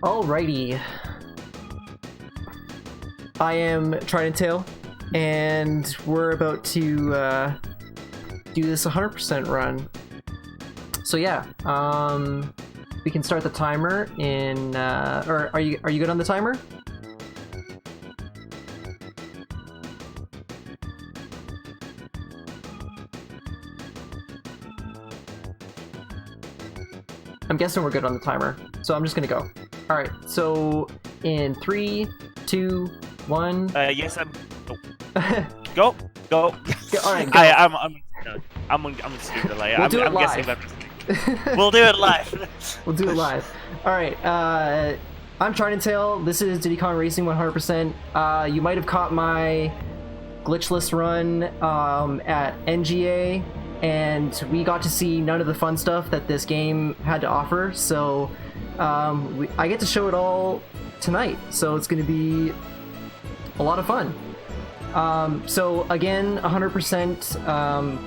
Alrighty. I am tridenttail, and we're about to do this 100% run. So yeah, we can start the timer in. Or are you good on the timer? I'm guessing we're good on the timer, so I'm just gonna go. All right, so in 3, 2, 1. Yes, I'm. Oh. Go. All right, go. I'm stupid. Like, We'll do it I'm live. guessing we'll do it live. We'll do it live. All right, I'm tridenttail. This is Diddy Racing 100%. You might have caught my glitchless run at NGA, and we got to see none of the fun stuff that this game had to offer. So I get to show it all tonight. So it's going to be a lot of fun. So again, 100%.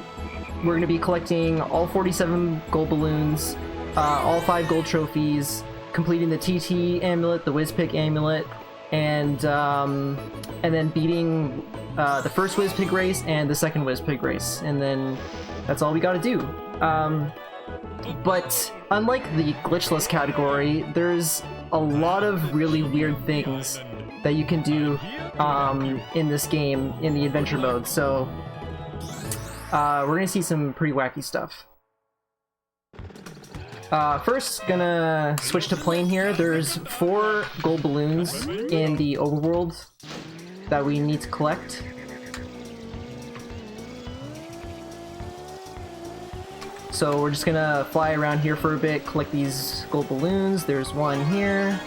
We're going to be collecting all 47 gold balloons, all 5 gold trophies, completing the TT amulet, the Wizpig amulet, and then beating the first Wizpig race and the second Wizpig race, and then that's all we got to do. But unlike the glitchless category, there's a lot of really weird things that you can do in this game in the adventure mode. So we're gonna see some pretty wacky stuff. First, gonna switch to plane here. There's 4 gold balloons in the overworld that we need to collect. So we're just gonna fly around here for a bit, collect these gold balloons. There's one here.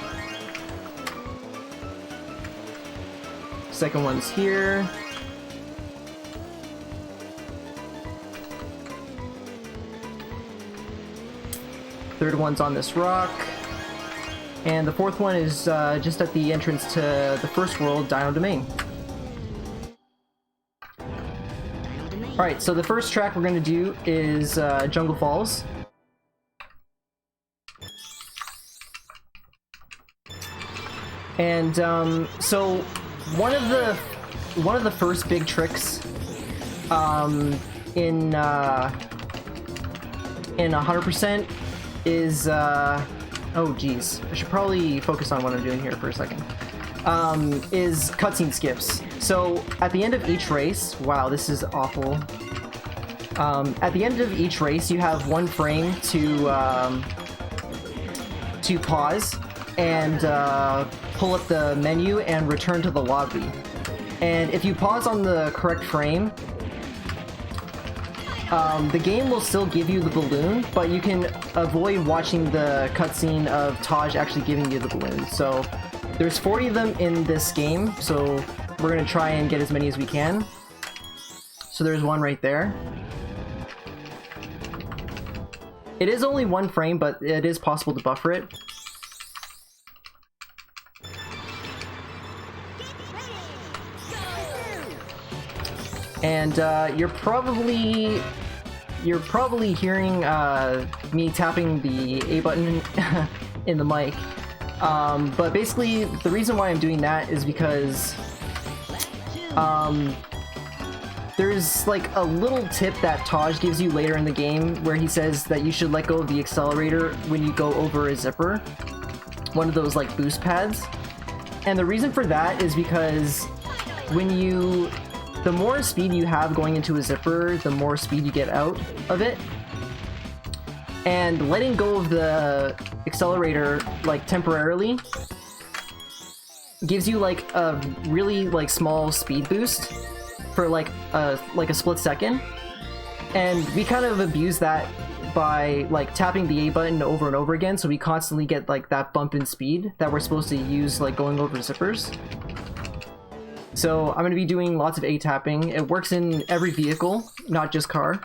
Second one's here. Third one's on this rock. And the fourth one is just at the entrance to the first world, Dino Domain. Alright, so the first track we're going to do is Jungle Falls. And so one of the first big tricks in 100% is oh geez, I should probably focus on what I'm doing here for a second. Is cutscene skips. So at the end of each race, wow, this is awful. At the end of each race, you have 1 frame to pause and pull up the menu and return to the lobby. And if you pause on the correct frame, the game will still give you the balloon, but you can avoid watching the cutscene of Taj actually giving you the balloon. So there's 40 of them in this game, so we're going to try and get as many as we can. So there's one right there. It is only 1 frame, but it is possible to buffer it. And you're probably hearing me tapping the A button in the mic. But basically, the reason why I'm doing that is because there's like a little tip that Taj gives you later in the game where he says that you should let go of the accelerator when you go over a zipper. One of those like boost pads. And the reason for that is because the more speed you have going into a zipper, the more speed you get out of it. And letting go of the accelerator, like, temporarily gives you, like, a really, like, small speed boost for, like a split second. And we kind of abuse that by, like, tapping the A button over and over again, so we constantly get, like, that bump in speed that we're supposed to use, like, going over zippers. So I'm going to be doing lots of A tapping. It works in every vehicle, not just car.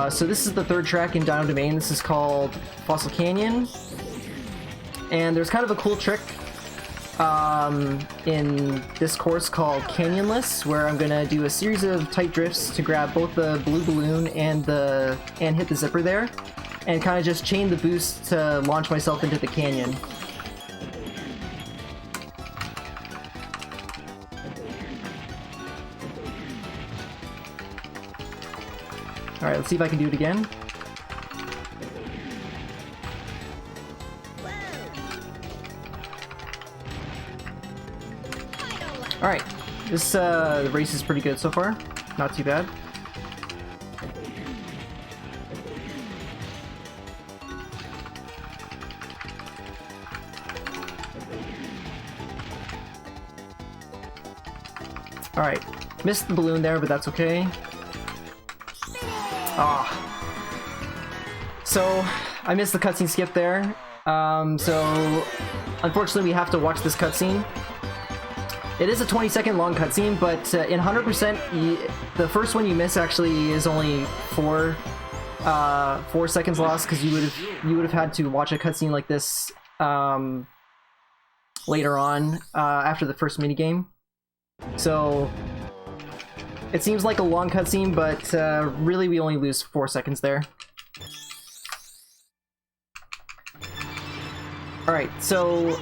So this is the 3rd track in Dino Domain. This is called Fossil Canyon. And there's kind of a cool trick in this course called Canyonless, where I'm gonna do a series of tight drifts to grab both the blue balloon and hit the zipper there, and kind of just chain the boost to launch myself into the canyon. Alright, let's see if I can do it again. Alright, this race is pretty good so far. Not too bad. Alright, missed the balloon there, but that's okay. So, I missed the cutscene skip there. So, unfortunately we have to watch this cutscene. It is a 20-second long cutscene, but in 100%, the first one you miss actually is only 4 seconds lost, because you would have had to watch a cutscene like this later on after the first minigame. So it seems like a long cutscene, but really we only lose 4 seconds there. Alright, so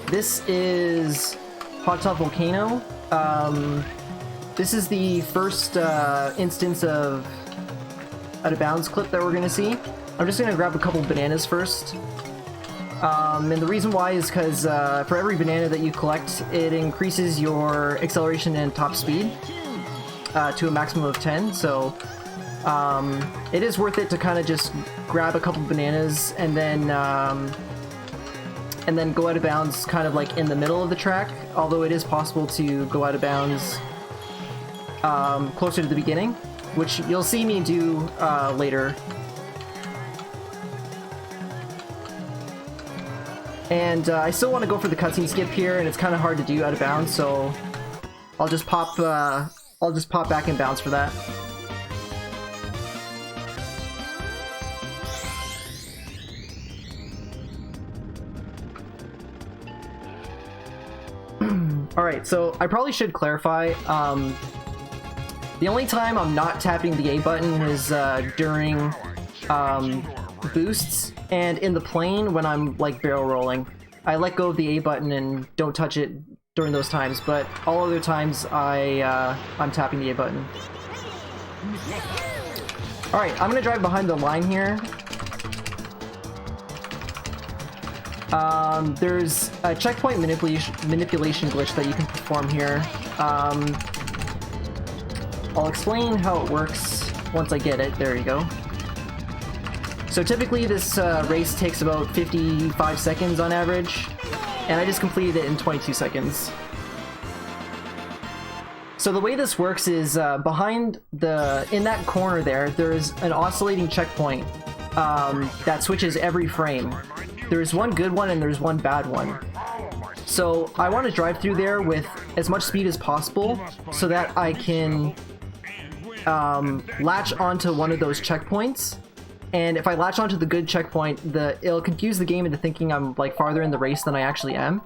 this is Hot Top Volcano. This is the first instance of out of bounds clip that we're gonna see. I'm just gonna grab a couple bananas first. And the reason why is because for every banana that you collect, it increases your acceleration and top speed to a maximum of 10, so it is worth it to kind of just grab a couple bananas and then go out of bounds kind of like in the middle of the track, although it is possible to go out of bounds closer to the beginning, which you'll see me do later. And I still want to go for the cutscene skip here, and it's kind of hard to do out of bounds, so I'll just pop back in bounds for that. Alright, so I probably should clarify, the only time I'm not tapping the A button is during boosts, and in the plane when I'm like barrel rolling. I let go of the A button and don't touch it during those times, but all other times I'm tapping the A button. Alright, I'm gonna drive behind the line here. There's a checkpoint manipulation glitch that you can perform here. I'll explain how it works once I get it. There you go. So typically this race takes about 55 seconds on average, and I just completed it in 22 seconds. So the way this works is in that corner there's an oscillating checkpoint that switches every frame. There's one good one and there's one bad one. So I want to drive through there with as much speed as possible so that I can latch onto one of those checkpoints. And if I latch onto the good checkpoint, it'll confuse the game into thinking I'm like farther in the race than I actually am.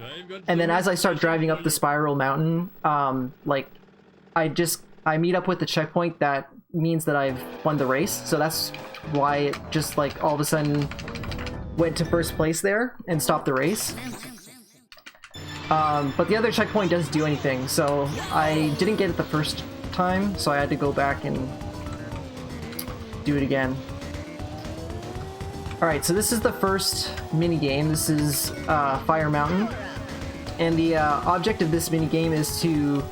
And then as I start driving up the spiral mountain, like I meet up with the checkpoint that means that I've won the race. So that's why it just like all of a sudden went to first place there and stopped the race. But the other checkpoint doesn't do anything, so I didn't get it the first time, so I had to go back and do it again. Alright, so this is the first mini-game. This is Fire Mountain. And the object of this mini-game is to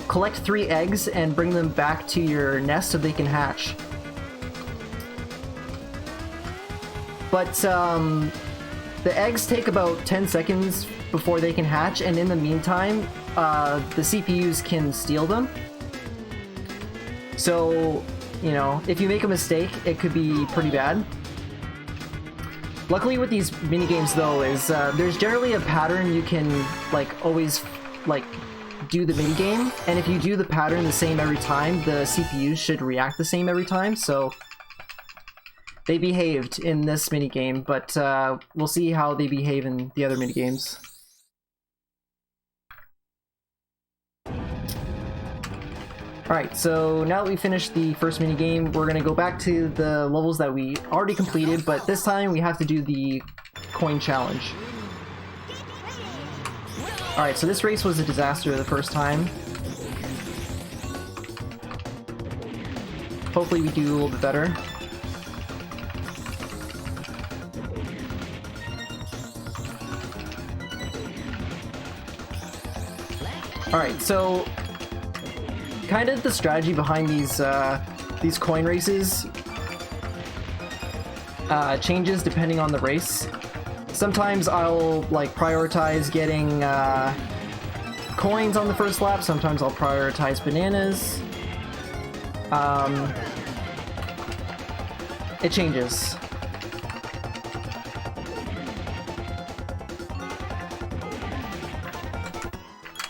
collect 3 eggs and bring them back to your nest so they can hatch. But the eggs take about 10 seconds before they can hatch, and in the meantime, the CPUs can steal them. So, you know, if you make a mistake, it could be pretty bad. Luckily with these minigames though is there's generally a pattern you can like always like do the minigame, and if you do the pattern the same every time, the CPUs should react the same every time, so they behaved in this minigame, but we'll see how they behave in the other minigames. Alright, so now that we finished the first minigame, we're gonna go back to the levels that we already completed, but this time we have to do the coin challenge. Alright, so this race was a disaster the first time. Hopefully we do a little bit better. Alright, so kind of the strategy behind these coin races changes depending on the race. Sometimes I'll like prioritize getting coins on the first lap, sometimes I'll prioritize bananas. It changes.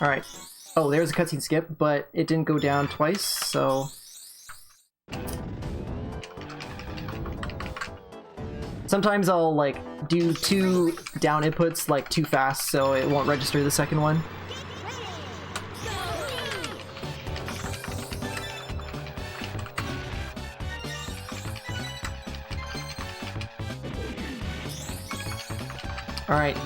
Alright. Oh, there's a cutscene skip, but it didn't go down twice, so... Sometimes I'll, like, do 2 down inputs, like, too fast, so it won't register the second one. Alright.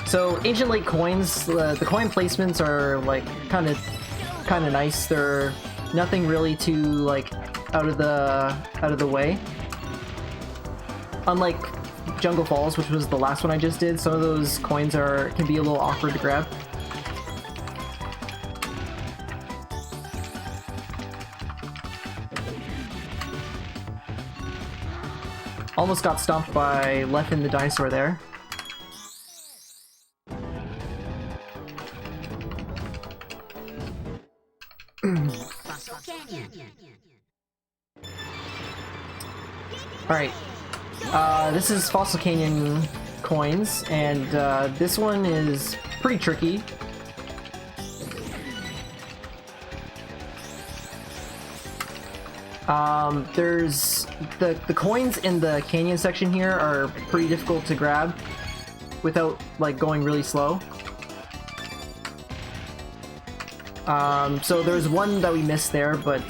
So, Ancient Lake coins, the coin placements are, like, kind of nice. They're nothing really too, like, out of the way. Unlike Jungle Falls, which was the last one I just did, some of those coins can be a little awkward to grab. Almost got stomped by Leffen the dinosaur there. Alright, this is Fossil Canyon coins, and this one is pretty tricky. There's the coins in the canyon section here are pretty difficult to grab without like going really slow. So there's one that we missed there, but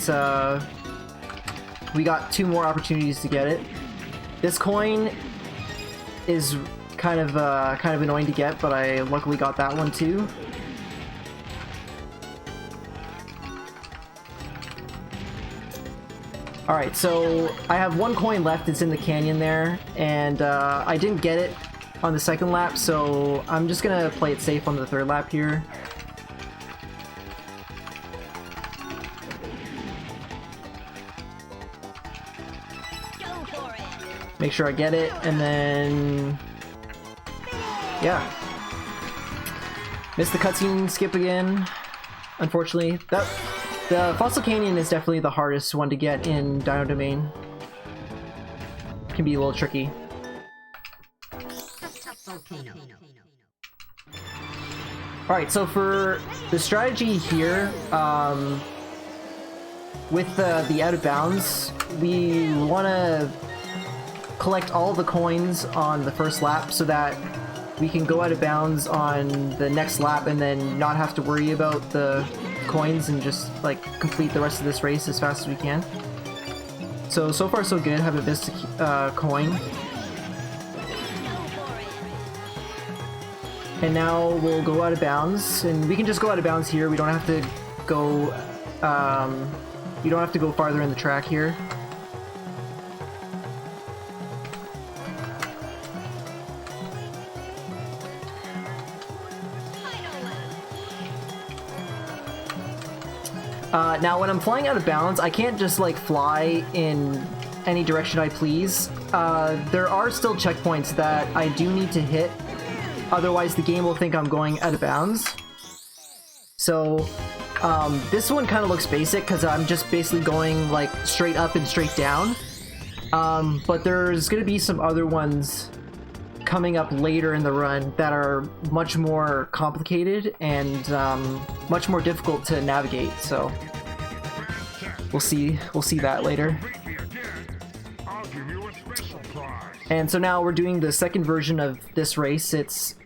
we got 2 more opportunities to get it. This coin is kind of annoying to get, but I luckily got that one too. Alright, so I have 1 coin left. It's in the canyon there, and I didn't get it on the second lap, so I'm just gonna play it safe on the third lap here. Make sure I get it, and then... yeah. Missed the cutscene skip again, unfortunately. The Fossil Canyon is definitely the hardest one to get in Dino Domain. Can be a little tricky. Alright, so for the strategy here, with the out of bounds, we want to collect all the coins on the first lap so that we can go out of bounds on the next lap and then not have to worry about the coins and just like complete the rest of this race as fast as we can. So far so good. Haven't missed a coin. And now we'll go out of bounds, and we can just go out of bounds here. We don't have to go you don't have to go farther in the track here. Now when I'm flying out of bounds, I can't just like fly in any direction I please. There are still checkpoints that I do need to hit, otherwise the game will think I'm going out of bounds. So this one kind of looks basic because I'm just basically going like straight up and straight down. But there's going to be some other ones coming up later in the run that are much more complicated and much more difficult to navigate, so we'll see that later. And so now we're doing the second version of this race. It's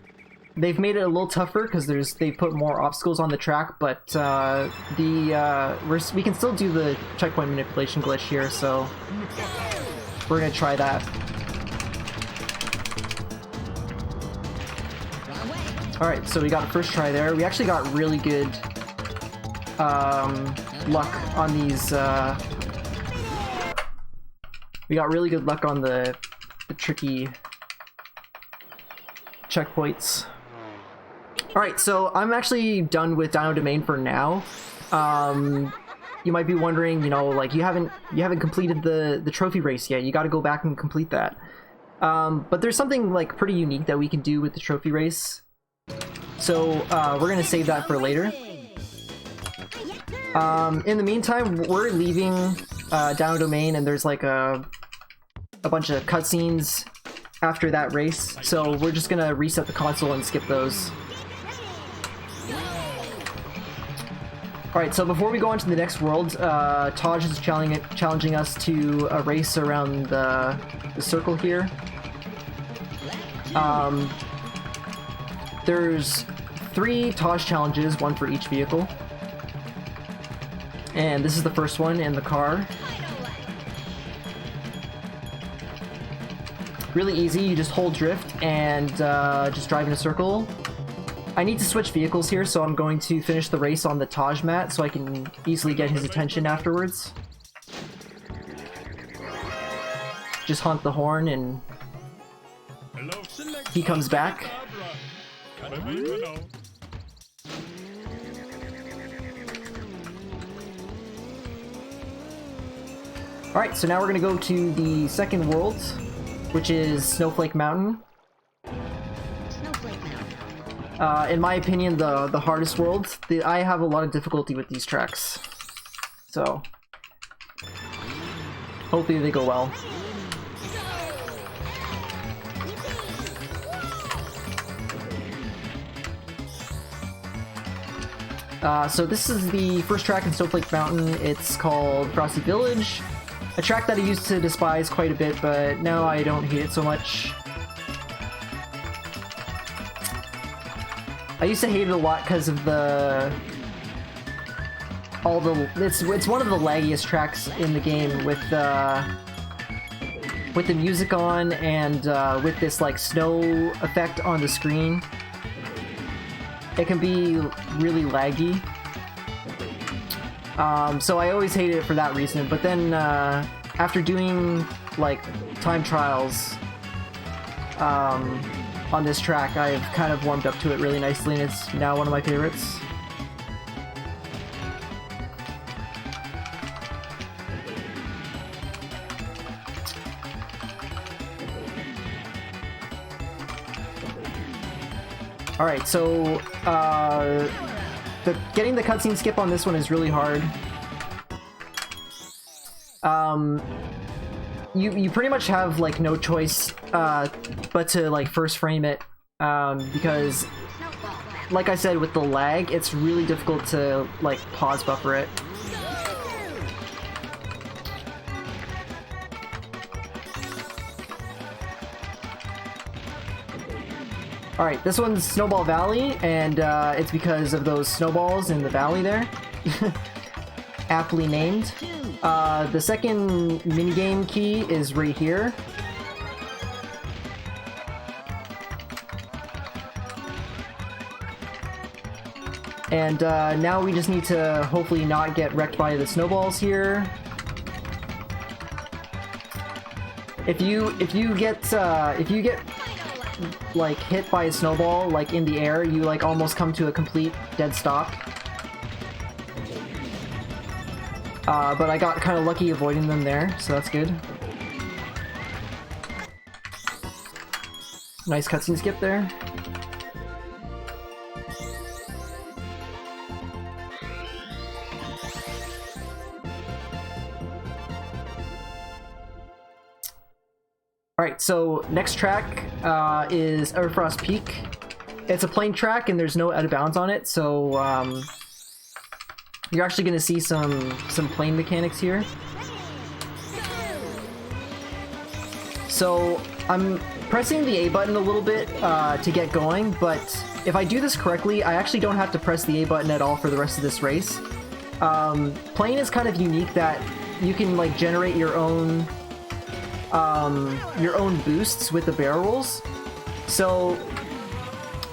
they've made it a little tougher because they put more obstacles on the track, but we can still do the checkpoint manipulation glitch here, so we're gonna try that. Alright, so we got a first try there. We actually got really good luck on these. We got really good luck on the tricky checkpoints. Alright, so I'm actually done with Dino Domain for now. You might be wondering, you know, like you haven't completed the trophy race yet. You got to go back and complete that. But there's something like pretty unique that we can do with the trophy race. So we're gonna save that for later. In the meantime, we're leaving Dino Domain, and there's like a bunch of cutscenes after that race. So we're just gonna reset the console and skip those. Alright, so before we go on to the next world, Taj is challenging us to a race around the circle here. There's 3 Taj challenges, 1 for each vehicle. And this is the first one in the car. Really easy, you just hold drift and just drive in a circle. I need to switch vehicles here, so I'm going to finish the race on the Taj mat so I can easily get his attention afterwards. Just honk the horn and he comes back. Alright, so now we're gonna go to the second world, which is Snowflake Mountain. In my opinion, the hardest world. I have a lot of difficulty with these tracks, so hopefully they go well. So this is the first track in Snowflake Mountain. It's called Frosty Village, a track that I used to despise quite a bit, but now I don't hate it so much. I used to hate it a lot because of it's one of the laggiest tracks in the game with the music on and with this like snow effect on the screen. It can be really laggy. So I always hated it for that reason, but then after doing like time trials on this track, I've kind of warmed up to it really nicely, and it's now one of my favorites. Alright, so getting the cutscene skip on this one is really hard. You pretty much have like no choice but to like first frame it, because like I said, with the lag, it's really difficult to like pause buffer it. Alright, this one's Snowball Valley, and it's because of those snowballs in the valley there. Aptly named. The second minigame key is right here. And now we just need to hopefully not get wrecked by the snowballs here. If you get like hit by a snowball like in the air, you like almost come to a complete dead stop. But I got kind of lucky avoiding them there, so that's good. Nice cutscene skip there. Alright, so next track is Everfrost Peak. It's a plain track and there's no out of bounds on it, so you're actually going to see some plane mechanics here. So I'm pressing the A button a little bit to get going, but if I do this correctly, I actually don't have to press the A button at all for the rest of this race. Playing is kind of unique that you can like generate your own boosts with the barrel rolls. So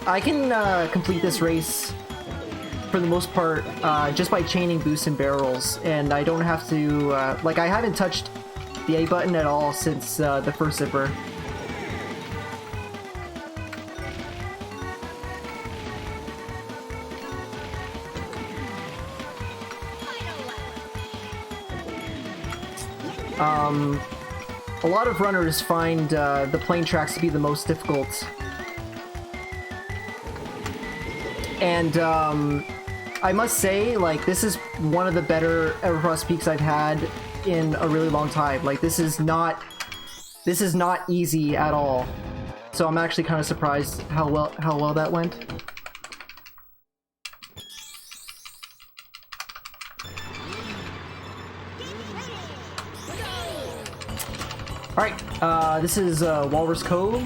I can complete this race for the most part just by chaining boosts and barrel rolls, and I don't have to like I haven't touched the A button at all since the first zipper. A lot of runners find the plane tracks to be the most difficult. And I must say, like, this is one of the better Evercross peaks I've had in a really long time. Like, this is not easy at all. So I'm actually kind of surprised how well that went. Alright, this is Walrus Cove.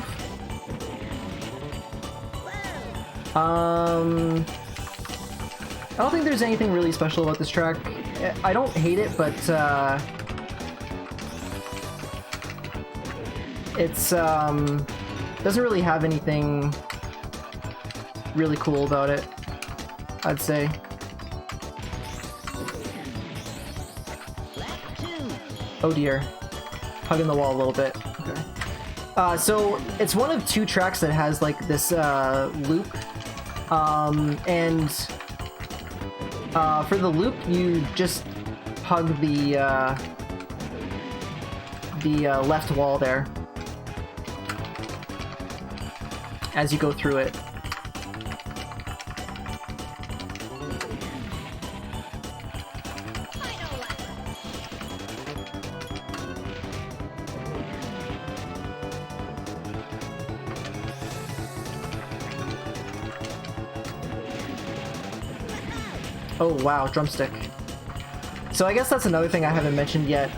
I don't think there's anything really special about this track. I don't hate it, but it's doesn't really have anything really cool about it, I'd say. Oh dear. Hugging the wall a little bit. Okay. So it's one of two tracks that has like this loop, and for the loop you just hug the left wall there as you go through it. Oh wow, drumstick. So I guess that's another thing I haven't mentioned yet.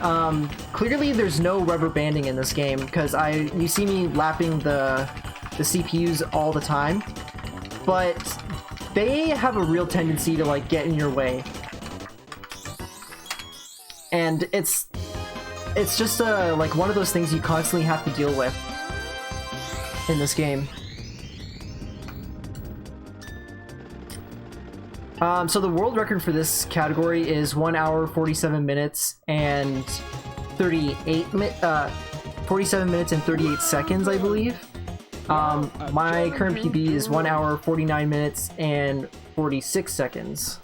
Clearly there's no rubber banding in this game, because you see me lapping the CPUs all the time, but they have a real tendency to like get in your way. And it's just like one of those things you constantly have to deal with in this game. So the world record for this category is 1 hour 47 minutes and 47 minutes and 38 seconds, I believe. My current PB is 1 hour 49 minutes and 46 seconds.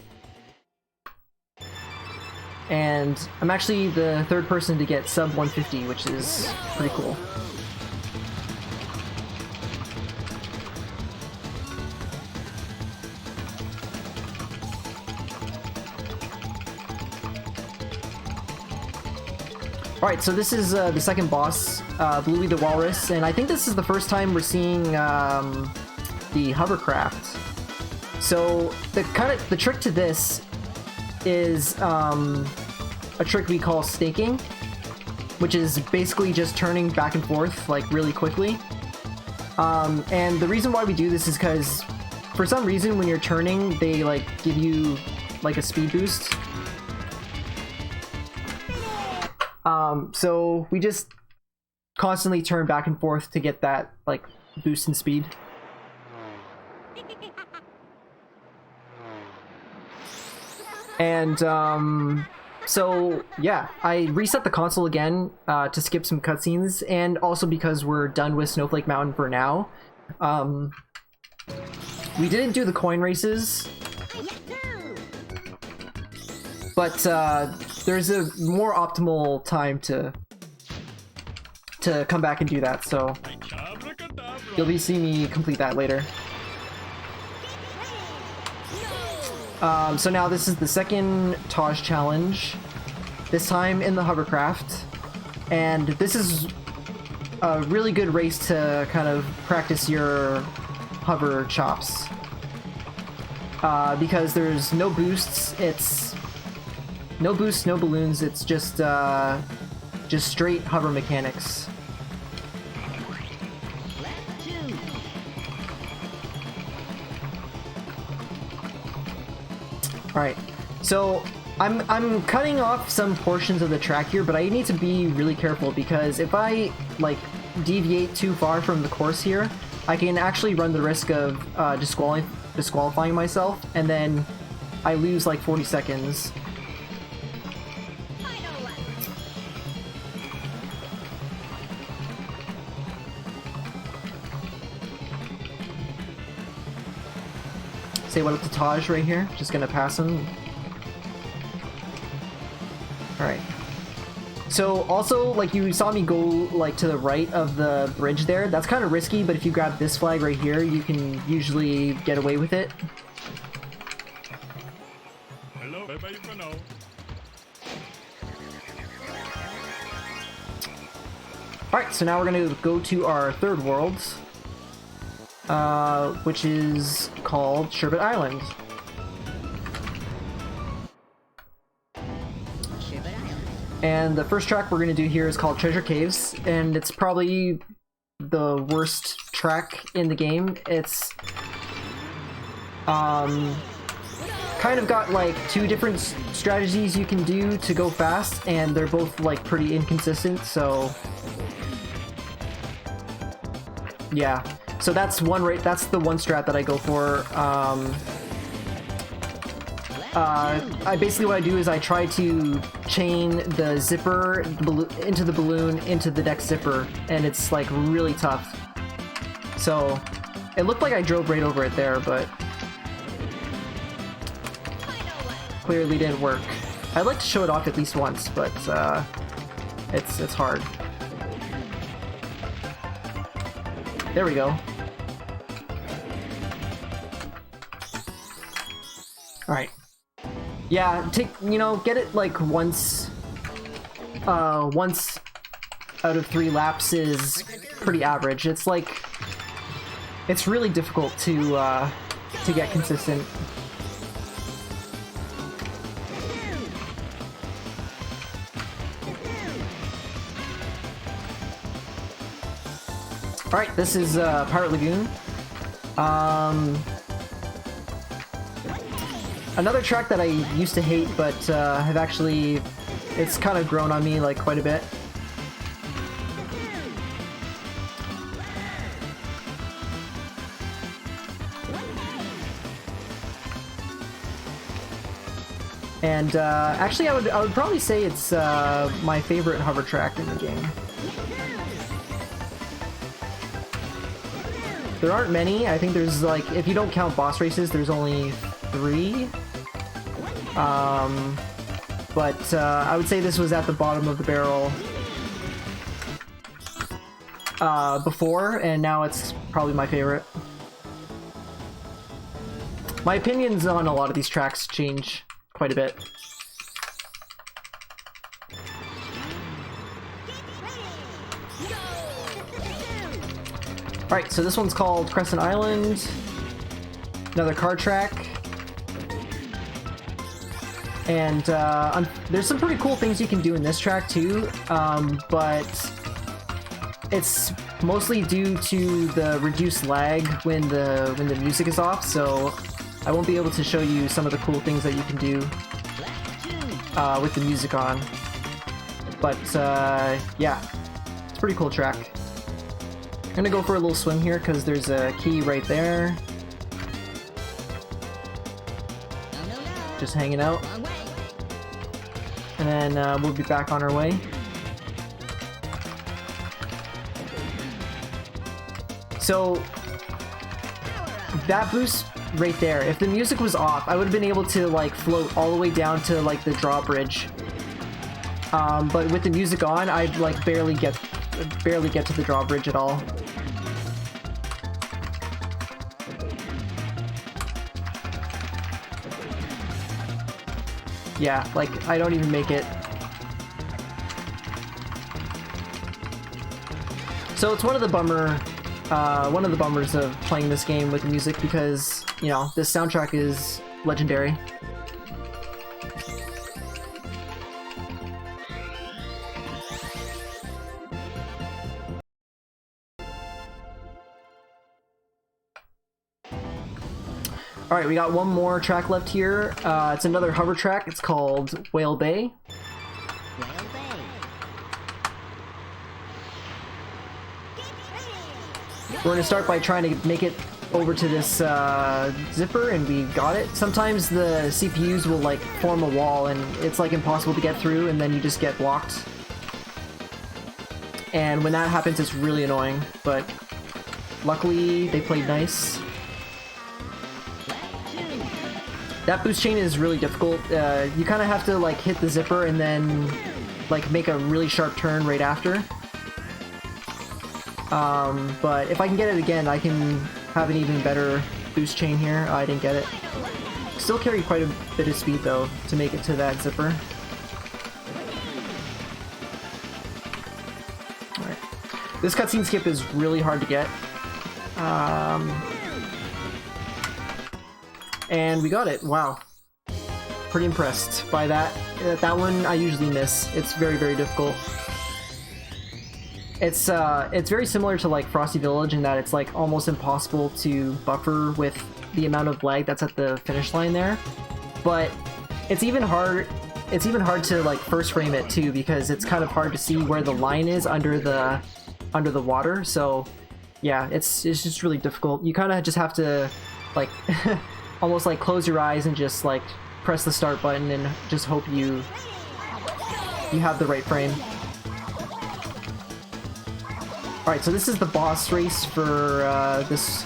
And I'm actually the third person to get sub 150, which is pretty cool. Alright, so this is the second boss, Bluey the Walrus, and I think this is the first time we're seeing the hovercraft. So the trick to this is a trick we call staking, which is basically just turning back and forth like really quickly. And the reason why we do this is because for some reason when you're turning, they like give you like a speed boost. So we just constantly turn back and forth to get that like boost in speed. And so yeah, I reset the console again to skip some cutscenes, and also because we're done with Snowflake Mountain for now. We didn't do the coin races, but there's a more optimal time to come back and do that, so you'll be seeing me complete that later. So now this is the second Taj challenge, this time in the hovercraft, and this is a really good race to kind of practice your hover chops, because there's no boosts, it's no boosts, no balloons, it's just straight hover mechanics. Alright, so I'm cutting off some portions of the track here, but I need to be really careful because if I like deviate too far from the course here, I can actually run the risk of disqualifying myself, and then I lose like 40 seconds. Say what up to Taj right here. Just gonna pass him. Alright. So also, like, you saw me go like to the right of the bridge there. That's kind of risky, but if you grab this flag right here, you can usually get away with it. Hello, you know. Alright, so now we're gonna go to our third world, which is called Sherbet Island. And the first track we're going to do here is called Treasure Caves, and it's probably the worst track in the game. It's kind of got like two different strategies you can do to go fast, and they're both like pretty inconsistent, so yeah. So that's the one strat that I go for. Basically what I do is I try to chain the zipper into the balloon into the next zipper, and it's like really tough. So it looked like I drove right over it there, but clearly didn't work. I'd like to show it off at least once, but it's hard. There we go. All right. Yeah, get it like once out of 3 laps is pretty average. It's like, it's really difficult to get consistent. All right, this is Pirate Lagoon. Another track that I used to hate, but have actually, it's kind of grown on me like quite a bit. And actually, I would probably say it's my favorite hover track in the game. There aren't many. I think there's like, if you don't count boss races, there's only 3. But I would say this was at the bottom of the barrel before, and now it's probably my favorite. My opinions on a lot of these tracks change quite a bit. Alright, so this one's called Crescent Island. Another car track. And there's some pretty cool things you can do in this track too, but it's mostly due to the reduced lag when the music is off, so I won't be able to show you some of the cool things that you can do with the music on. But yeah, it's a pretty cool track. I'm gonna go for a little swim here because there's a key right there. Just hanging out. And then we'll be back on our way. So that boost right there, if the music was off, I would have been able to like float all the way down to like the drawbridge. But with the music on, I'd like barely get to the drawbridge at all. Yeah, like, I don't even make it. So it's one of the bummers of playing this game with the music because, you know, this soundtrack is legendary. Alright, we got one more track left here. It's another hover track. It's called Whale Bay. We're going to start by trying to make it over to this zipper, and we got it. Sometimes the CPUs will like form a wall and it's like impossible to get through, and then you just get blocked. And when that happens, it's really annoying, but luckily they played nice. That boost chain is really difficult. You kind of have to like hit the zipper and then like make a really sharp turn right after. But if I can get it again, I can have an even better boost chain here. I didn't get it. Still carry quite a bit of speed though to make it to that zipper. Alright. This cutscene skip is really hard to get. And we got it. Wow. Pretty impressed by that. That one I usually miss. It's very, very difficult. It's very similar to like Frosty Village in that it's like almost impossible to buffer with the amount of lag that's at the finish line there. But it's even hard to like first frame it too, because it's kind of hard to see where the line is under the water. So yeah, it's just really difficult. You kind of just have to like almost like close your eyes and just like press the start button and just hope you have the right frame. Alright, so this is the boss race for this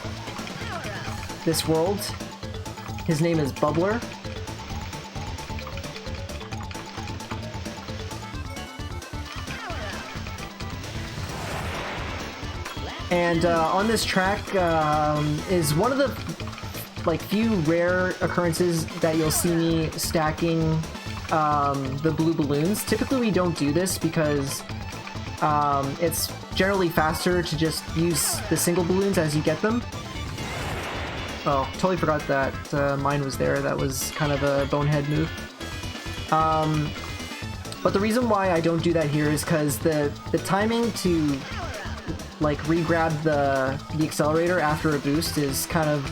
world. His name is Bubbler. And on this track is one of the like few rare occurrences that you'll see me stacking the blue balloons. Typically we don't do this because it's generally faster to just use the single balloons as you get them. Oh, totally forgot that mine was there. That was kind of a bonehead move. But the reason why I don't do that here is because the timing to like re-grab the accelerator after a boost is kind of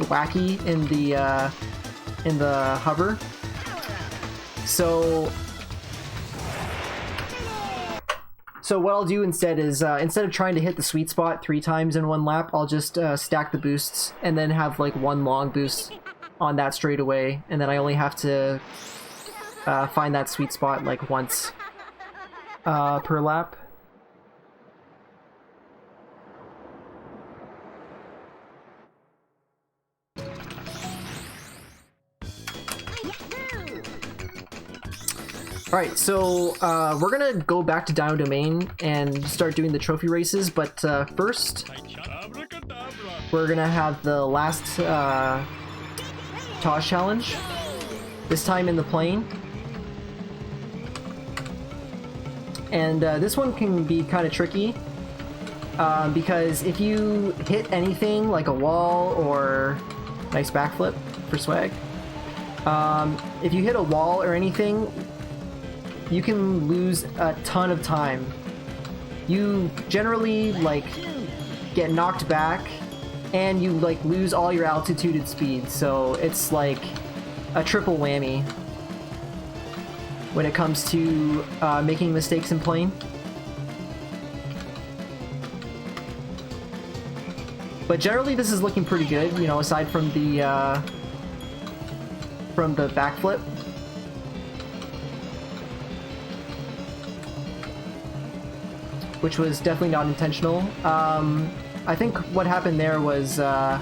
wacky in the hover. So what I'll do instead is, instead of trying to hit the sweet spot 3 times in one lap, I'll just stack the boosts and then have like one long boost on that straightaway, and then I only have to find that sweet spot like once per lap. Alright, so we're gonna go back to Dino Domain and start doing the trophy races, but first we're gonna have the last Toss Challenge, this time in the plane. And this one can be kind of tricky, because if you hit anything like a wall or nice backflip for swag, if you hit a wall or anything, you can lose a ton of time. You generally like get knocked back and you like lose all your altitude speed, so it's like a triple whammy when it comes to making mistakes in plane. But generally this is looking pretty good, you know, aside from the backflip. Which was definitely not intentional. I think what happened there was I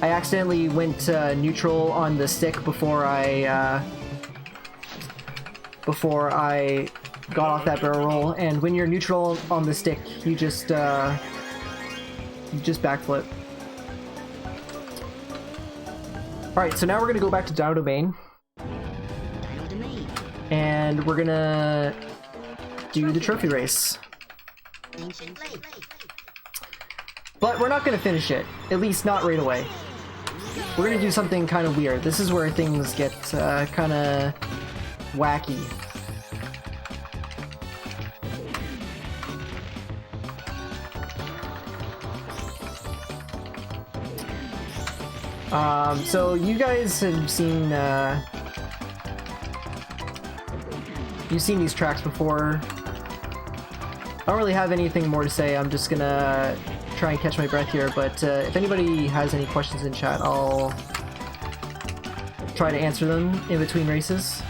accidentally went neutral on the stick before I got off that barrel roll, and when you're neutral on the stick, you just backflip. Alright, so now we're gonna go back to Dino Domain. And we're gonna do the trophy race. But we're not gonna finish it, at least not right away. We're gonna do something kind of weird. This is where things get kind of wacky. So you guys have seen, you've seen these tracks before. I don't really have anything more to say. I'm just gonna try and catch my breath here, but if anybody has any questions in chat, I'll try to answer them in between races.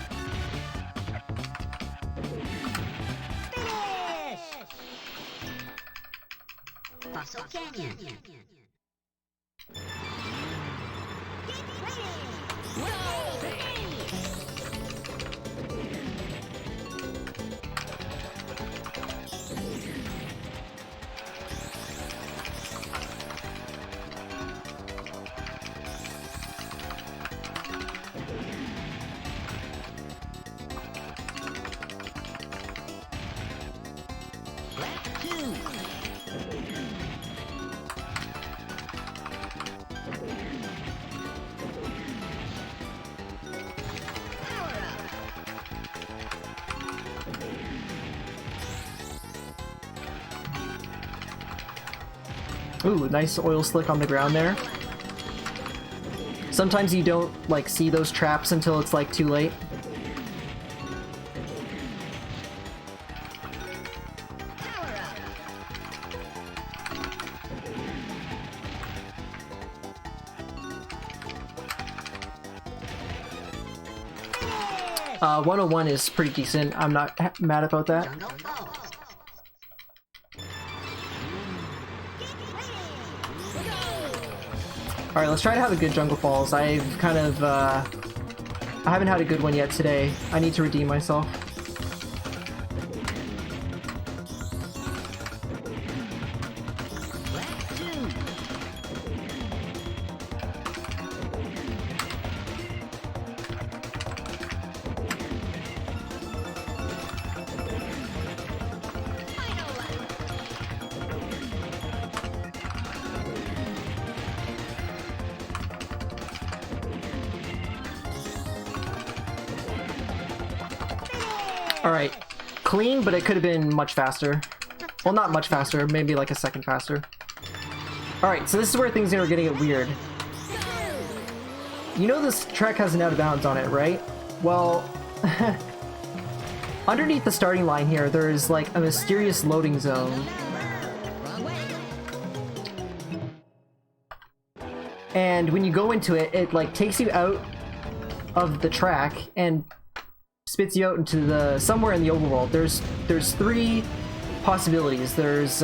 Ooh, nice oil slick on the ground there. Sometimes you don't, like, see those traps until it's, like, too late. Uh, 101 is pretty decent. I'm not mad about that. Alright, let's try to have a good Jungle Falls. I've kind of, I haven't had a good one yet today. I need to redeem myself. Alright, clean, but it could have been much faster. Well, not much faster, maybe like a second faster. Alright, so this is where things are gonna get weird. You know this track has an out of bounds on it, right? Well, underneath the starting line here, there's like a mysterious loading zone. And when you go into it, it like takes you out of the track and spits you out into the somewhere in the overworld. There's three possibilities. There's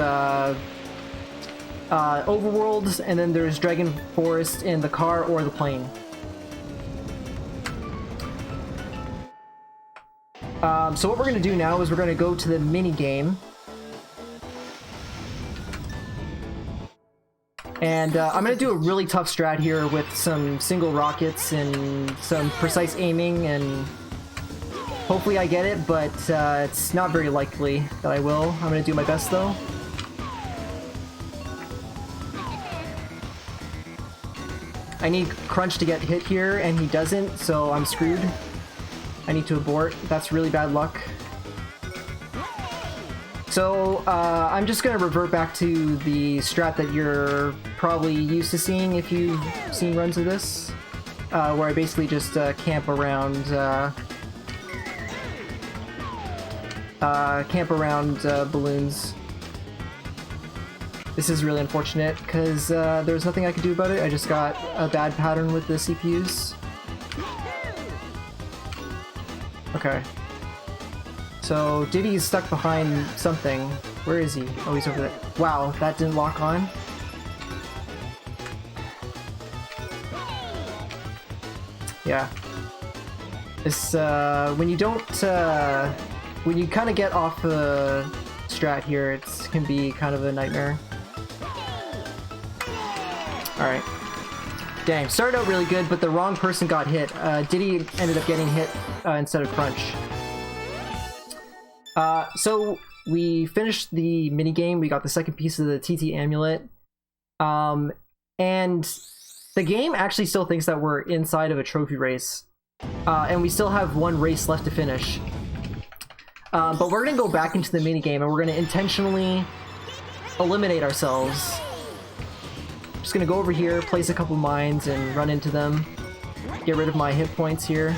overworld, and then there's Dragon Forest in the car or the plane. So what we're gonna do now is we're gonna go to the mini game, and I'm gonna do a really tough strat here with some single rockets and some precise aiming, and hopefully I get it, but it's not very likely that I will. I'm gonna do my best though. I need Crunch to get hit here, and he doesn't, so I'm screwed. I need to abort. That's really bad luck. So I'm just gonna revert back to the strat that you're probably used to seeing if you've seen runs of this, where I basically just camp around balloons. This is really unfortunate because there's nothing I could do about it. I just got a bad pattern with the CPUs. Okay. So Diddy's stuck behind something. Where is he? Oh, he's over there. Wow, that didn't lock on. Yeah. This, when you don't, when you kind of get off the strat here, it can be kind of a nightmare. Alright. Dang, started out really good, but the wrong person got hit. Diddy ended up getting hit instead of Crunch. So we finished the minigame, we got the second piece of the TT amulet, and the game actually still thinks that we're inside of a trophy race, and we still have one race left to finish. But we're gonna go back into the minigame and we're gonna intentionally eliminate ourselves Just gonna go over here, place a couple mines, and run into them. Get rid of my hit points here.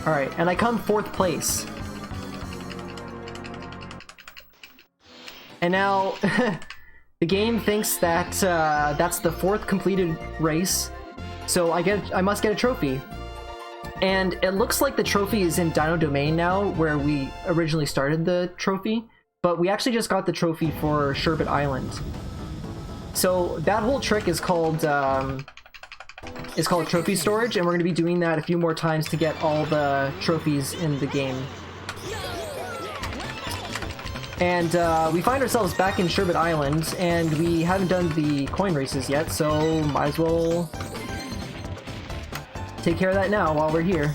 Alright, and I come 4th place. And now, the game thinks that that's the 4th completed race, so I must get a trophy. And it looks like the trophy is in Dino Domain now, where we originally started the trophy, but we actually just got the trophy for Sherbet Island. So that whole trick is called trophy storage, and we're going to be doing that a few more times to get all the trophies in the game. And we find ourselves back in Sherbet Island, and we haven't done the coin races yet, so might as well take care of that now while we're here.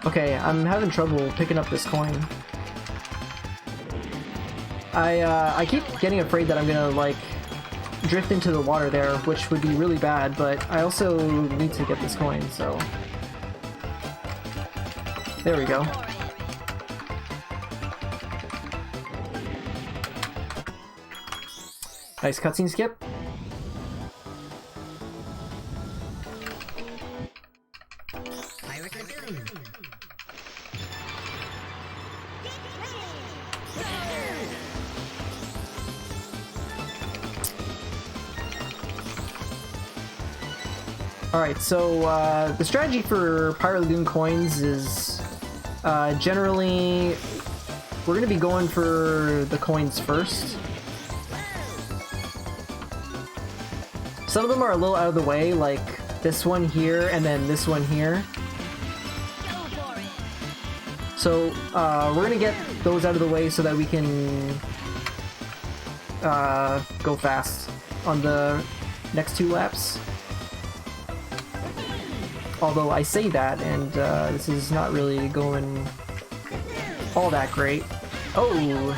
Okay, I'm having trouble picking up this coin. I keep getting afraid that I'm gonna, like, drift into the water there, which would be really bad, but I also need to get this coin, so... There we go. Nice cutscene skip. Alright, so the strategy for Pirate Lagoon coins is generally we're going to be going for the coins first. Some of them are a little out of the way, like this one here and then this one here. So we're going to get those out of the way so that we can go fast on the next 2 laps. Although I say that, and this is not really going all that great. Oh!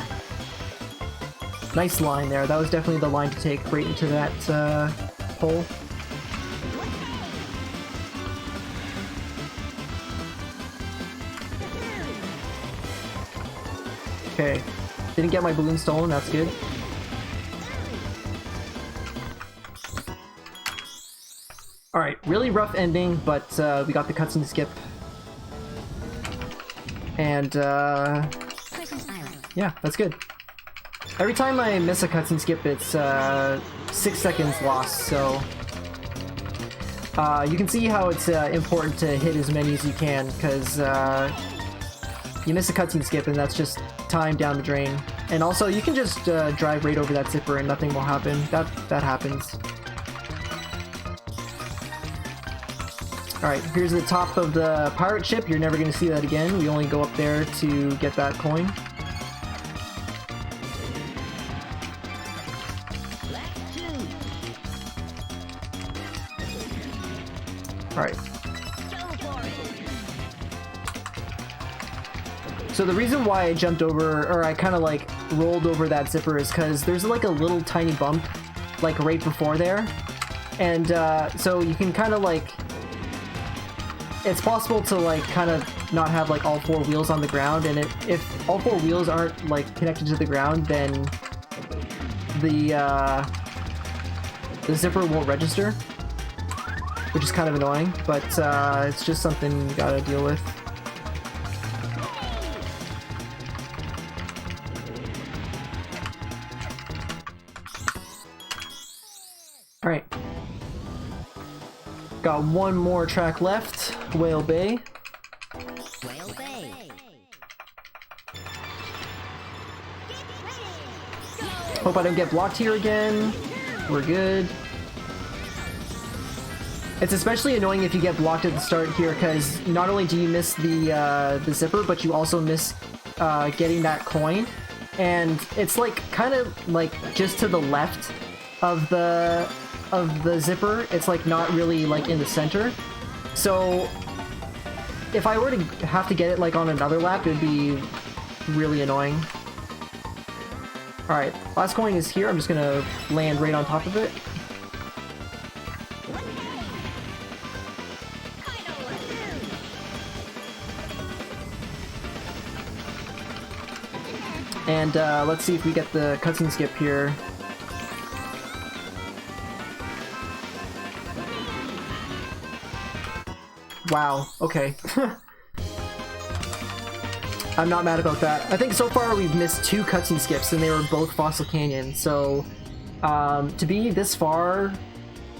Nice line there. That was definitely the line to take right into that hole. Okay. Didn't get my balloon stolen, that's good. Alright, really rough ending, but we got the cutscene skip. And yeah, that's good. Every time I miss a cutscene skip, it's 6 seconds lost, so you can see how it's important to hit as many as you can, because you miss a cutscene skip and that's just time down the drain. And also, you can just drive right over that zipper and nothing will happen. That happens. Alright, here's the top of the pirate ship. You're never going to see that again. We only go up there to get that coin. Alright. So the reason why I jumped over, or I kind of like rolled over that zipper, is because there's like a little tiny bump like right before there. And so you can kind of like... It's possible to like kind of not have like all 4 wheels on the ground, and if all 4 wheels aren't like connected to the ground, then the zipper won't register, which is kind of annoying, but it's just something you gotta deal with. Alright. Got one more track left. Whale Bay. Whale Bay. Hope I don't get blocked here again. We're good. It's especially annoying if you get blocked at the start here, because not only do you miss the zipper, but you also miss getting that coin. And it's like kind of like just to the left of the zipper. It's like not really like in the center. So if I were to have to get it like on another lap, it would be really annoying. Alright, last coin is here. I'm just gonna land right on top of it. And let's see if we get the cutscene skip here. Wow, okay. I'm not mad about that. I think so far we've missed 2 cutscene skips and they were both Fossil Canyon, so to be this far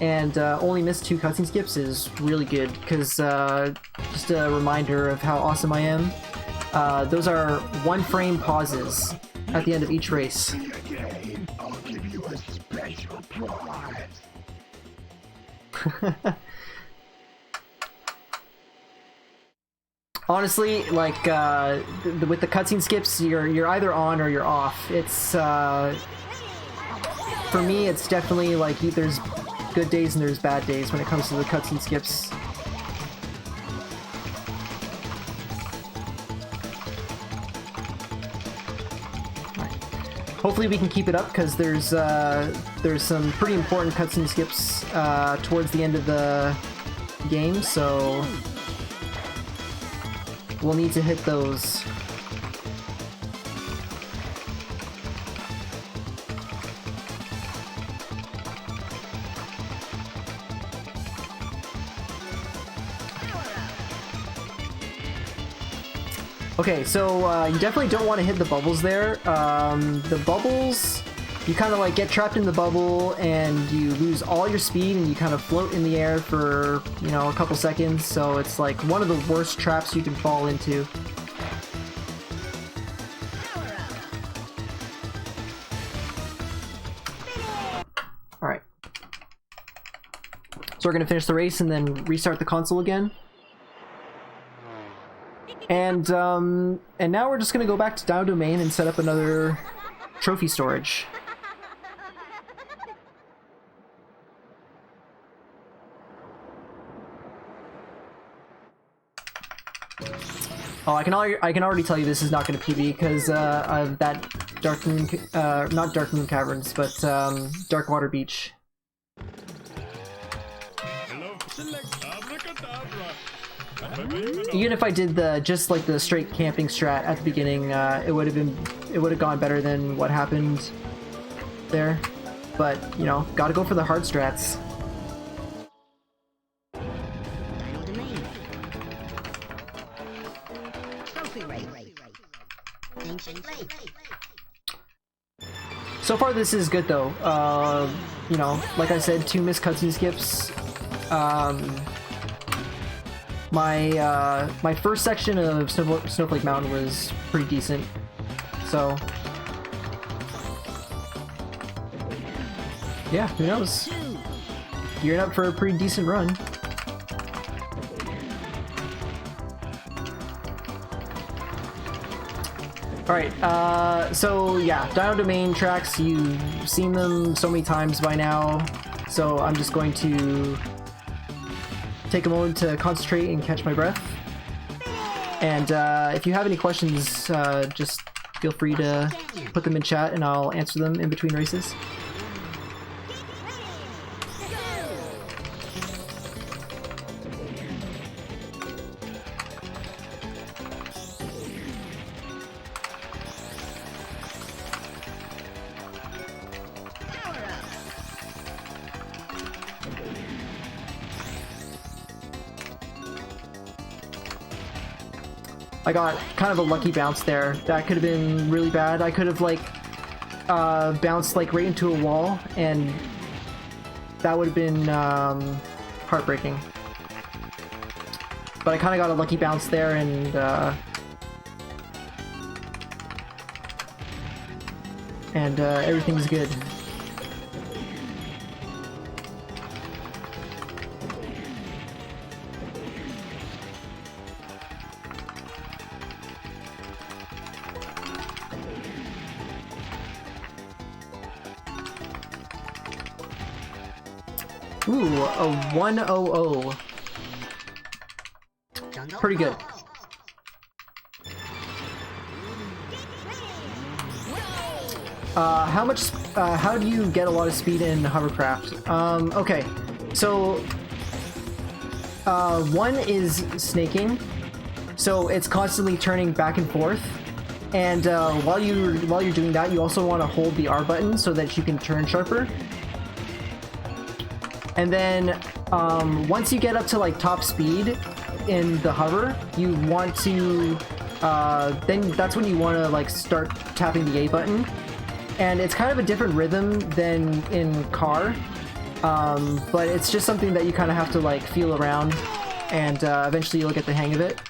and only miss 2 cutscene skips is really good, because just a reminder of how awesome I am. Those are 1-frame pauses at the end of each race. Honestly, like with the cutscene skips, you're either on or you're off. It's for me, it's definitely like there's good days and there's bad days when it comes to the cutscene skips. Hopefully we can keep it up, because there's some pretty important cutscene skips towards the end of the game, so we'll need to hit those. Okay, so you definitely don't want to hit the bubbles there. The bubbles, you kind of like get trapped in the bubble and you lose all your speed and you kind of float in the air for, you know, a couple seconds. So it's like one of the worst traps you can fall into. Alright. So we're going to finish the race and then restart the console again. And now we're just gonna go back to Down Domain and set up another trophy storage. Oh, I can already tell you this is not gonna PB because of that Dark Moon, not Dark Moon Caverns, but Dark Water Beach. Hello, select abracadabra. Even if I did just like the straight camping strat at the beginning, it would have gone better than what happened there. But you know, gotta go for the hard strats. So far, this is good though. You know, like I said, 2 missed cutscene skips. My first section of Snowflake Mountain was pretty decent, so yeah, who knows? Gearing up for a pretty decent run. Alright, so yeah, Down Domain tracks, you've seen them so many times by now, so I'm just going to take a moment to concentrate and catch my breath. And if you have any questions, just feel free to put them in chat and I'll answer them in between races. I got kind of a lucky bounce there. That could have been really bad. I could have like bounced like right into a wall, and that would have been heartbreaking. But I kind of got a lucky bounce there, and everything's good. Ooh, a 100. Pretty good. How do you get a lot of speed in hovercraft? Okay, so one is snaking, so it's constantly turning back and forth, and while you're doing that, you also want to hold the R button so that you can turn sharper. And then once you get up to like top speed in the hover, you want to then that's when you want to like start tapping the A button. And it's kind of a different rhythm than in car, but it's just something that you kind of have to like feel around, and eventually you'll get the hang of it.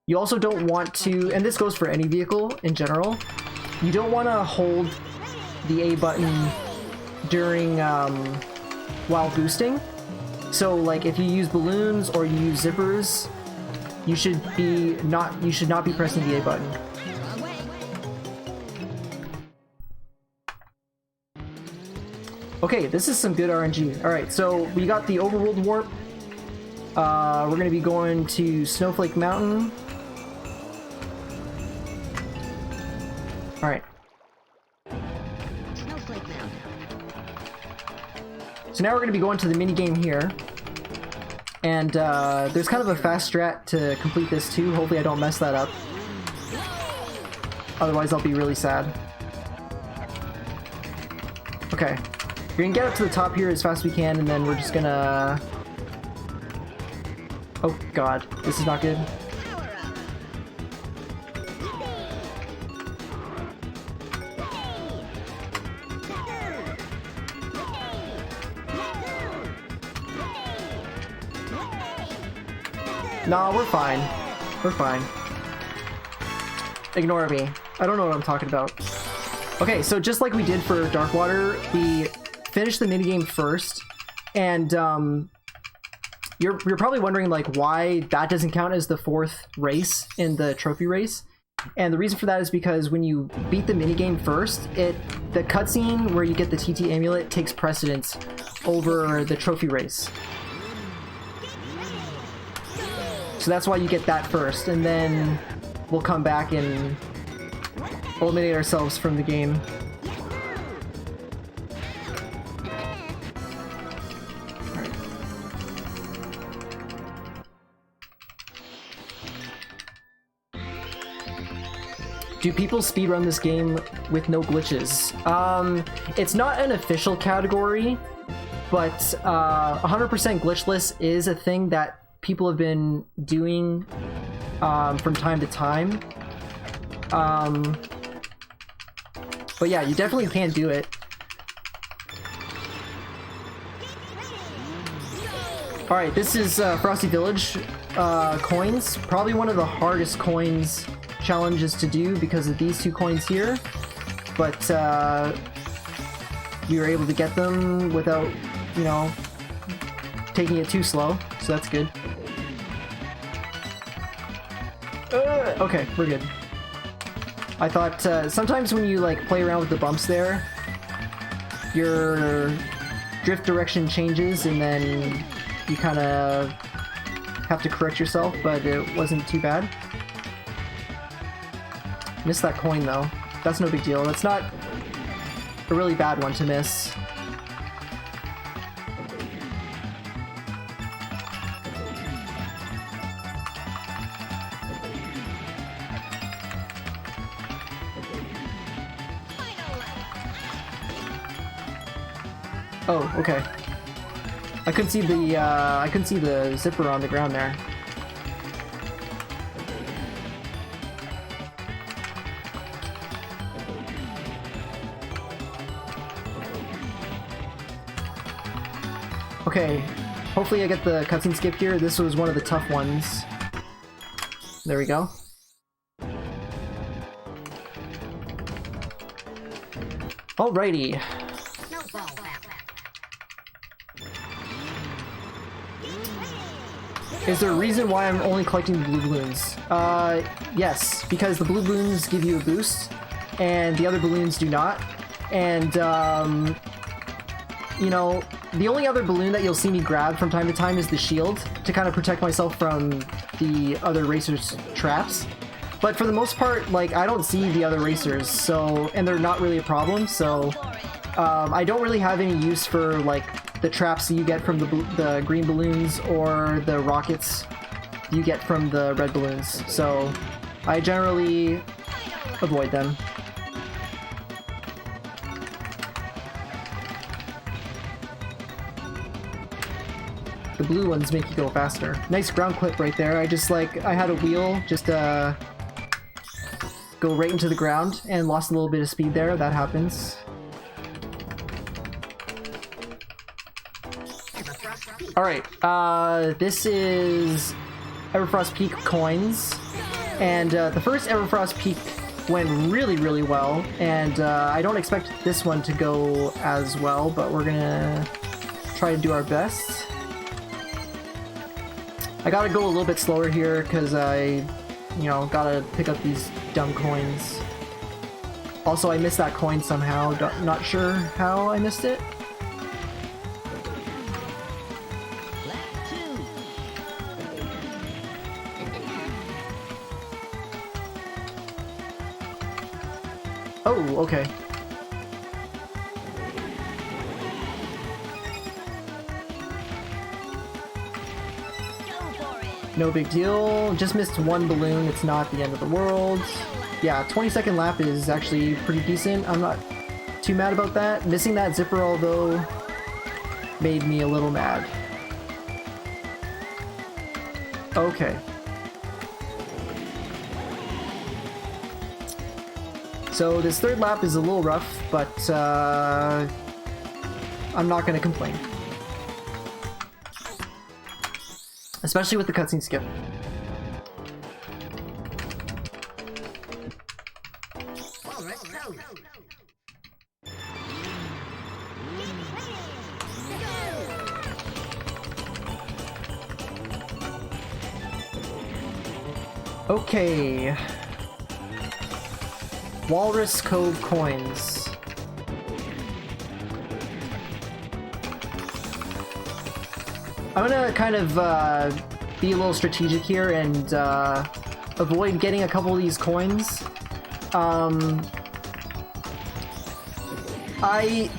You also don't want to, and this goes for any vehicle in general, you don't want to hold the A button during while boosting. So like if you use balloons or you use zippers, you should not be pressing the A button. Okay, this is some good RNG. Alright, so we got the overworld warp. We're gonna be going to Snowflake Mountain. Alright. Snowflake Mountain. So now we're gonna be going to the minigame here. And there's kind of a fast strat to complete this too. Hopefully I don't mess that up. Otherwise I'll be really sad. Okay. We're gonna get up to the top here as fast as we can, and then we're just gonna... Oh god, this is not good. Nah, we're fine. We're fine. Ignore me. I don't know what I'm talking about. Okay, so just like we did for Darkwater, we finished the minigame first, and you're probably wondering like why that doesn't count as the fourth race in the trophy race. And the reason for that is because when you beat the minigame first, the cutscene where you get the TT amulet takes precedence over the trophy race. So that's why you get that first, and then we'll come back and eliminate ourselves from the game. Do people speedrun this game with no glitches? It's not an official category, but 100% glitchless is a thing that people have been doing from time to time. But yeah, you definitely can do it. Alright, this is Frosty Village coins. Probably one of the hardest coins challenges to do because of these two coins here. But we were able to get them without, you know, taking it too slow, so that's good. Okay, we're good. I thought sometimes when you like play around with the bumps there, your drift direction changes and then you kind of have to correct yourself, but it wasn't too bad. Missed that coin though. That's no big deal. That's not a really bad one to miss. Oh, okay. I couldn't see the zipper on the ground there. Okay, hopefully I get the cutscene skip here. This was one of the tough ones. There we go. Alrighty. Is there a reason why I'm only collecting the blue balloons? Yes, because the blue balloons give you a boost, and the other balloons do not. And, you know, the only other balloon that you'll see me grab from time to time is the shield, to kind of protect myself from the other racers' traps. But for the most part, like, I don't see the other racers, so, and they're not really a problem, so I don't really have any use for, like, the traps that you get from the green balloons or the rockets you get from the red balloons, so I generally avoid them. The blue ones make you go faster. Nice ground clip right there. I had a wheel just go right into the ground and lost a little bit of speed there. That happens. Alright, this is Everfrost Peak coins. And the first Everfrost Peak went really, really well. And I don't expect this one to go as well, but we're gonna try to do our best. I gotta go a little bit slower here because I, gotta pick up these dumb coins. Also, I missed that coin somehow. Not sure how I missed it. Oh, okay. No big deal. Just missed one balloon. It's not the end of the world. Yeah, 20-second lap is actually pretty decent. I'm not too mad about that. Missing that zipper, although, made me a little mad. Okay. So this third lap is a little rough, but I'm not going to complain. Especially with the cutscene skip. Okay. Walrus Cove coins. I'm gonna kind of be a little strategic here and avoid getting a couple of these coins.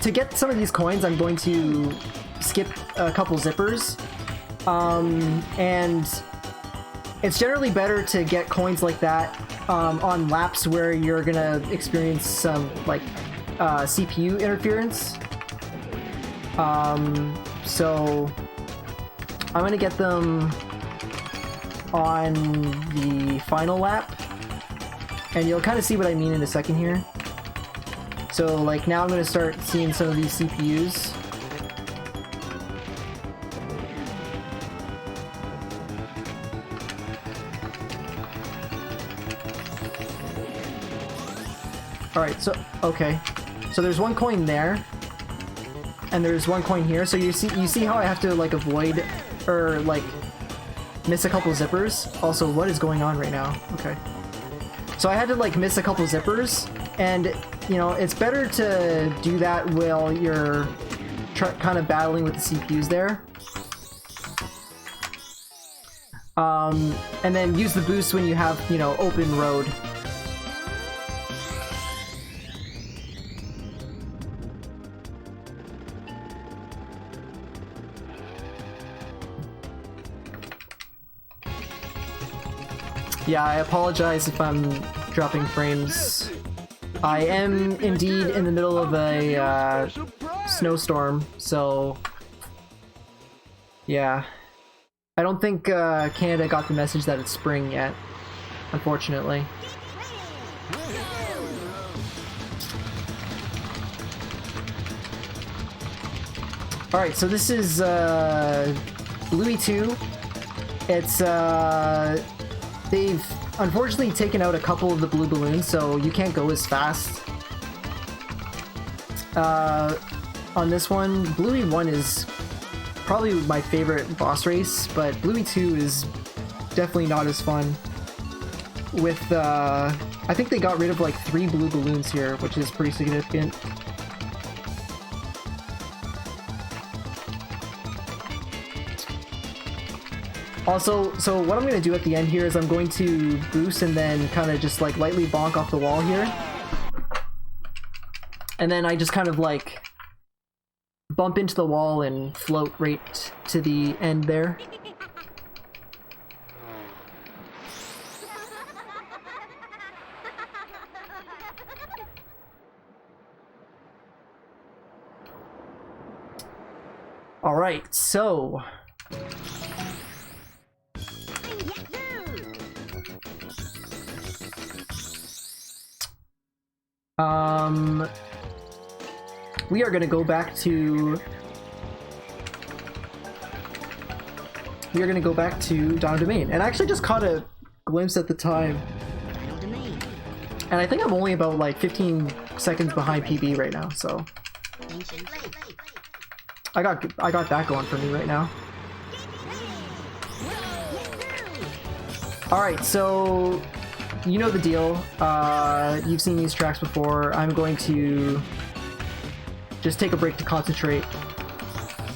To get some of these coins, I'm going to skip a couple zippers, and it's generally better to get coins like that on laps where you're gonna experience some like CPU interference. So I'm gonna get them on the final lap, and you'll kind of see what I mean in a second here. So like now I'm gonna start seeing some of these CPUs. Alright, so, okay. So there's one coin there, and there's one coin here, so you see how I have to, like, avoid, or, like, miss a couple zippers? Also, what is going on right now? Okay. So I had to, like, miss a couple zippers, and, it's better to do that while you're kind of battling with the CPUs there. And then use the boost when you have, open road. Yeah, I apologize if I'm dropping frames. I am indeed in the middle of a snowstorm, so yeah. I don't think Canada got the message that it's spring yet, unfortunately. Alright, so this is Bluey 2. It's they've unfortunately taken out a couple of the blue balloons, so you can't go as fast. On this one, Bluey 1 is probably my favorite boss race, but Bluey 2 is definitely not as fun. With, I think they got rid of like 3 blue balloons here, which is pretty significant. Also, so what I'm going to do at the end here is I'm going to boost and then kind of just like lightly bonk off the wall here. And then I just kind of like bump into the wall and float right to the end there. All right, so we are gonna go back to Dino Domain, and I actually just caught a glimpse at the time, and I think I'm only about like 15 seconds behind PB right now, so I got that going for me right now. Alright, so you know the deal. You've seen these tracks before. I'm going to just take a break to concentrate.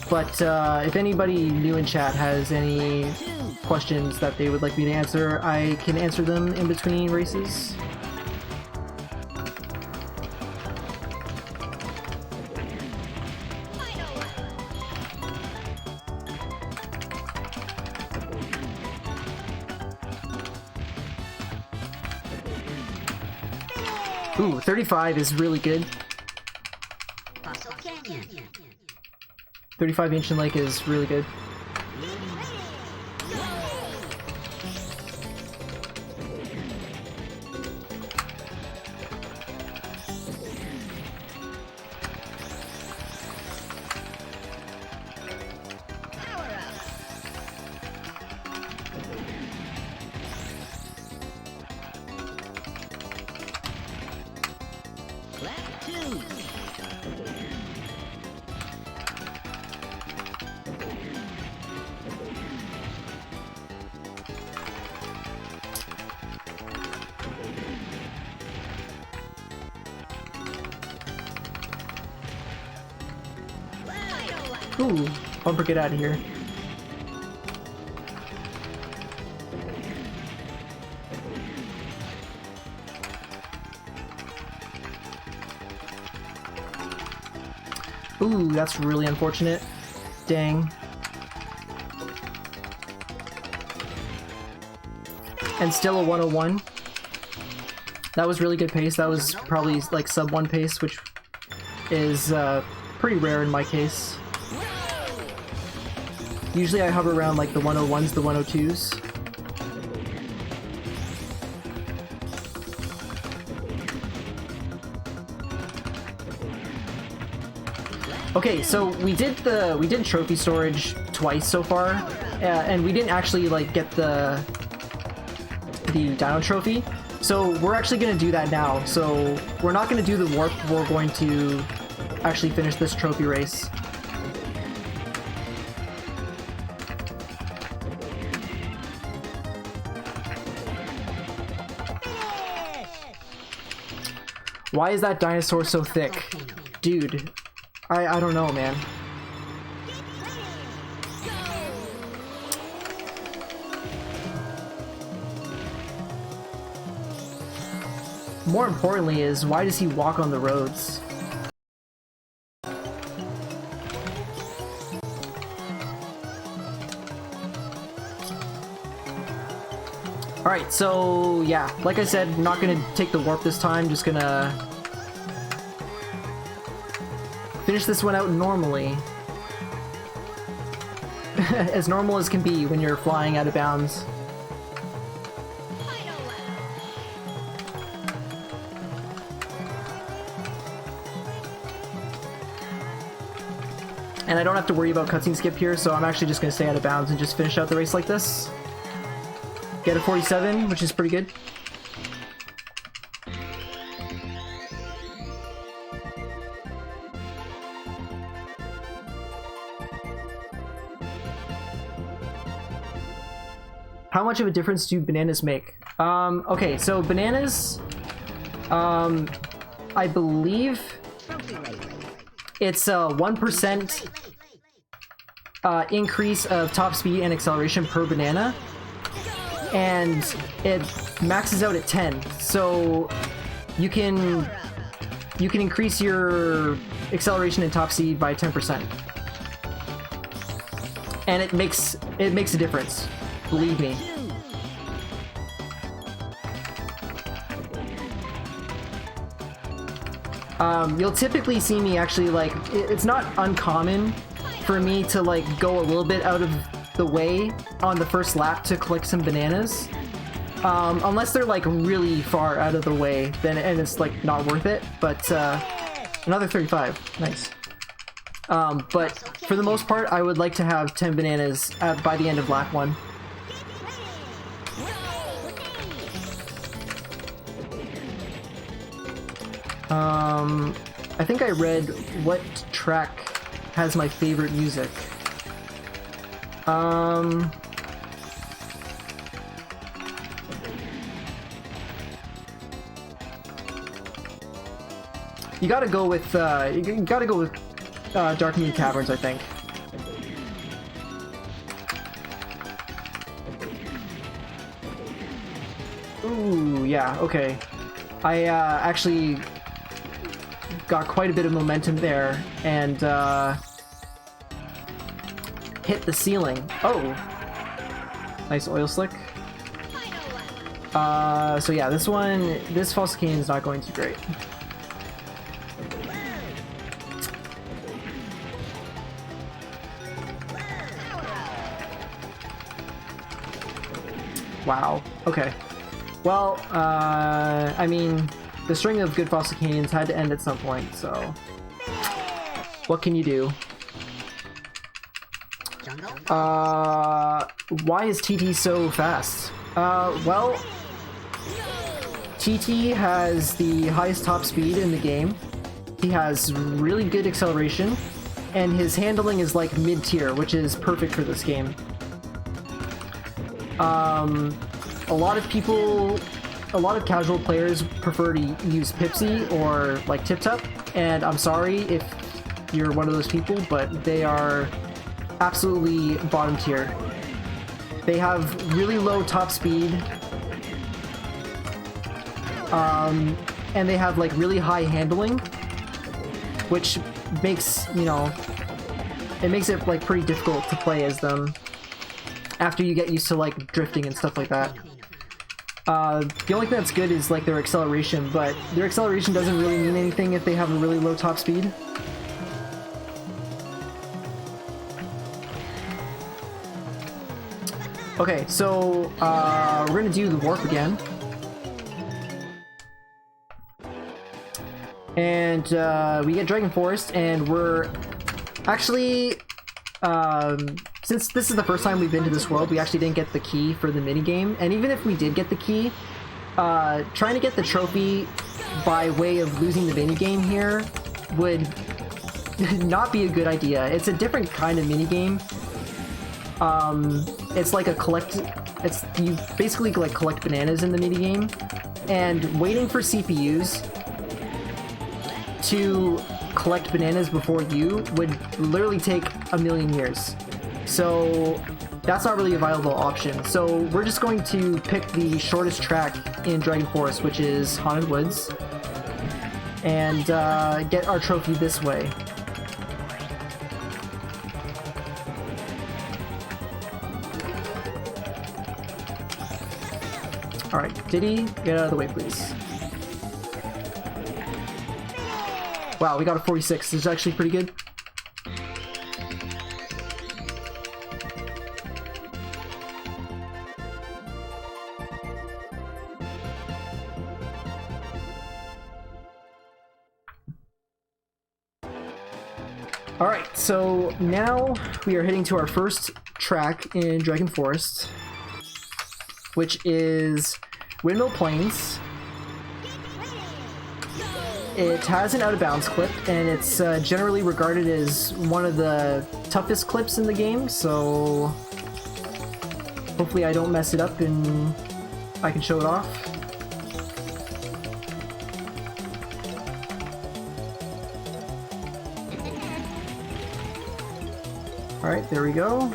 But if anybody new in chat has any questions that they would like me to answer, I can answer them in between races. Ooh, 35 is really good. 35 Ancient Lake is really good. Ooh, bumper, get out of here. Ooh, that's really unfortunate. Dang. And still a 101. That was really good pace. That was probably like sub 1 pace, which is pretty rare in my case. Usually I hover around like the 101s, the 102s. Okay, so we did trophy storage twice so far, and we didn't actually like get the Dino trophy. So we're actually gonna do that now. So we're not gonna do the warp. We're going to actually finish this trophy race. Why is that dinosaur so thick? Dude, I don't know, man. More importantly is, why does he walk on the roads? Alright, so yeah, like I said, I'm not gonna take the warp this time, just gonna finish this one out normally. As normal as can be when you're flying out of bounds. And I don't have to worry about cutscene skip here, so I'm actually just gonna stay out of bounds and just finish out the race like this. Get a 47, which is pretty good. How much of a difference do bananas make? Okay, so bananas, I believe it's 1% increase of top speed and acceleration per banana, and it maxes out at 10. So you can increase your acceleration and top speed by 10%, and it makes a difference. Believe me. You'll typically see me actually, like, it's not uncommon for me to like go a little bit out of the way on the first lap to collect some bananas. Unless they're like really far out of the way, then and it's like not worth it. But another 35, nice. But for the most part, I would like to have 10 bananas by the end of lap 1. I think I read what track has my favorite music. You gotta go with Dark Moon Caverns, I think. Ooh, yeah, okay. I actually got quite a bit of momentum there and hit the ceiling. Oh, nice oil slick. So yeah, this False Cane is not going too great. Wow. Okay. Well, I mean, the string of good Fossil Canions had to end at some point, so what can you do? Why is TT so fast? Well, TT has the highest top speed in the game. He has really good acceleration, and his handling is like mid-tier, which is perfect for this game. A lot of casual players prefer to use Pipsy or like Tip Top, and I'm sorry if you're one of those people, but they are absolutely bottom tier. They have really low top speed, and they have like really high handling, which makes, you know, it makes it like pretty difficult to play as them after you get used to like drifting and stuff like that. The only thing that's good is like their acceleration, but their acceleration doesn't really mean anything if they have a really low top speed. Okay, so we're gonna do the warp again. And we get Dragon Forest, and we're actually, since this is the first time we've been to this world, we actually didn't get the key for the minigame. And even if we did get the key, trying to get the trophy by way of losing the minigame here would not be a good idea. It's a different kind of minigame. It's like you basically like collect bananas in the minigame, and waiting for CPUs to collect bananas before you would literally take a million years. So that's not really a viable option. So we're just going to pick the shortest track in Dragon Forest, which is Haunted Woods, and get our trophy this way. Alright, Diddy, get out of the way, please. Wow, we got a 46. This is actually pretty good. Alright, so now we are heading to our first track in Dragon Forest, which is Windmill Plains. It has an out-of-bounds clip, and it's generally regarded as one of the toughest clips in the game, so hopefully I don't mess it up and I can show it off. Alright, there we go.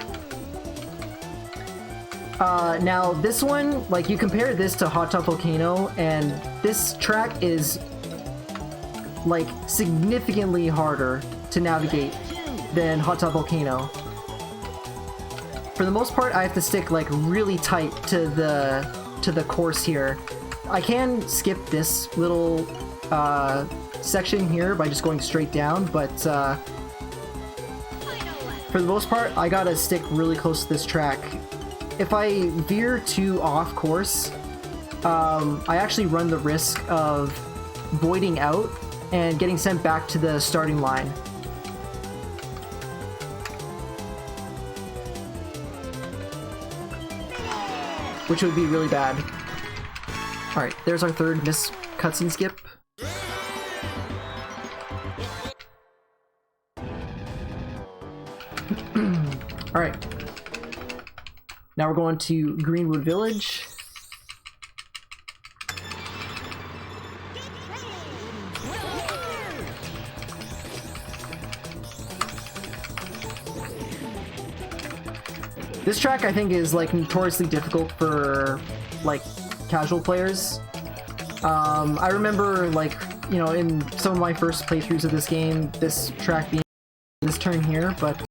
Now this one, like you compare this to Hot Top Volcano, and this track is like significantly harder to navigate than Hot Top Volcano. For the most part, I have to stick like really tight to the course here. I can skip this little section here by just going straight down, but for the most part, I gotta stick really close to this track. If I veer too off course, I actually run the risk of voiding out and getting sent back to the starting line. Which would be really bad. Alright, there's our third miss cutscene skip. Alright. Now we're going to Greenwood Village. This track, I think, is like notoriously difficult for like casual players. I remember, like, you know, in some of my first playthroughs of this game, this track being this turn here, but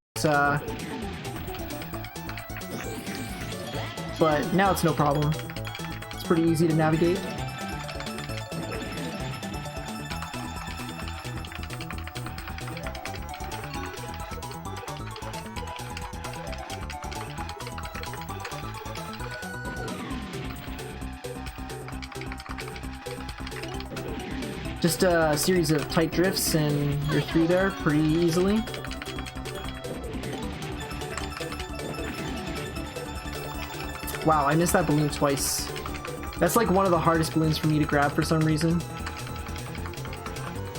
now it's no problem. It's pretty easy to navigate. Just a series of tight drifts and you're through there pretty easily. Wow, I missed that balloon twice. That's like one of the hardest balloons for me to grab for some reason.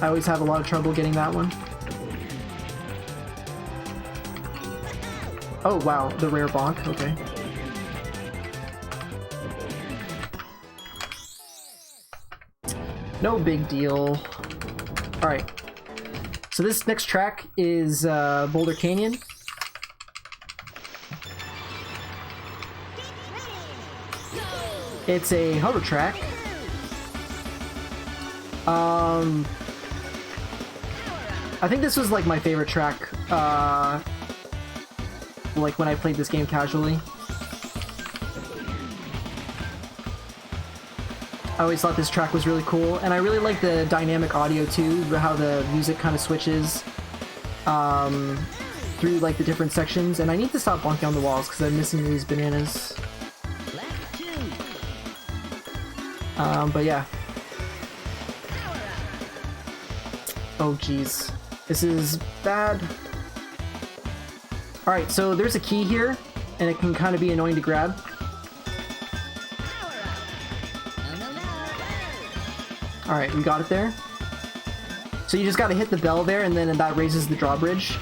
I always have a lot of trouble getting that one. Oh wow, the rare bonk, okay. No big deal. Alright. So this next track is Boulder Canyon. It's a hover track. I think this was like my favorite track, like when I played this game casually. I always thought this track was really cool, and I really like the dynamic audio too, how the music kind of switches through like the different sections, and I need to stop bonking on the walls because I'm missing these bananas. But yeah. Oh geez. This is bad. Alright, so there's a key here, and it can kind of be annoying to grab. Alright, we got it there. So you just gotta hit the bell there, and then that raises the drawbridge.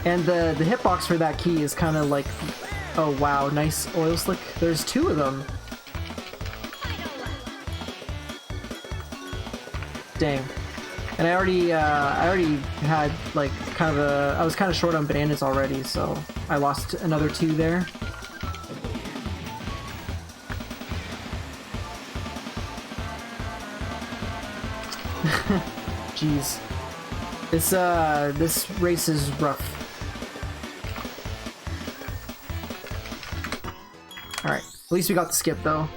And the hitbox for that key is kind of like... Oh wow, nice oil slick. There's two of them. Dang. And I already had like kind of I was kind of short on bananas already, so I lost another two there. Jeez. This race is rough. Alright, at least we got the skip though.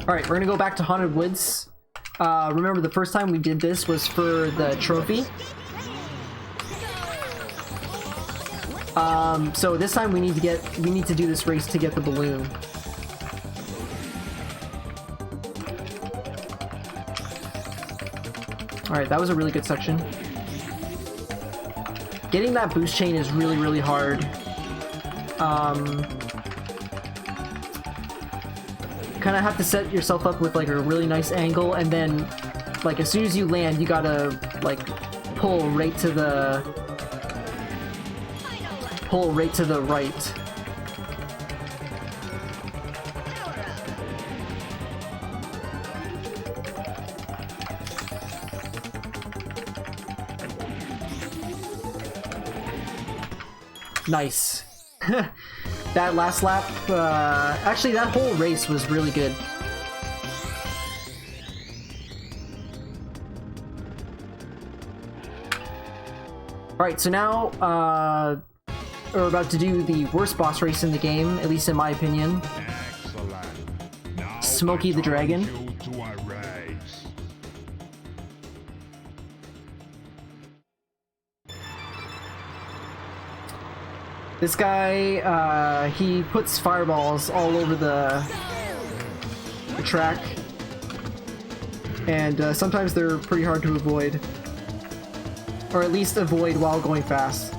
Alright, we're gonna go back to Haunted Woods. Remember the first time we did this was for the trophy. So this time we need to do this race to get the balloon. Alright, that was a really good section. Getting that boost chain is really, really hard. Kind of have to set yourself up with like a really nice angle and then like as soon as you land, you gotta like pull right to the right. Nice. That last lap, actually that whole race was really good. Alright, so now, we're about to do the worst boss race in the game, at least in my opinion. Excellent. Now Smokey the Dragon. you to a race. This guy, he puts fireballs all over the track, and sometimes they're pretty hard to avoid. Or at least avoid while going fast.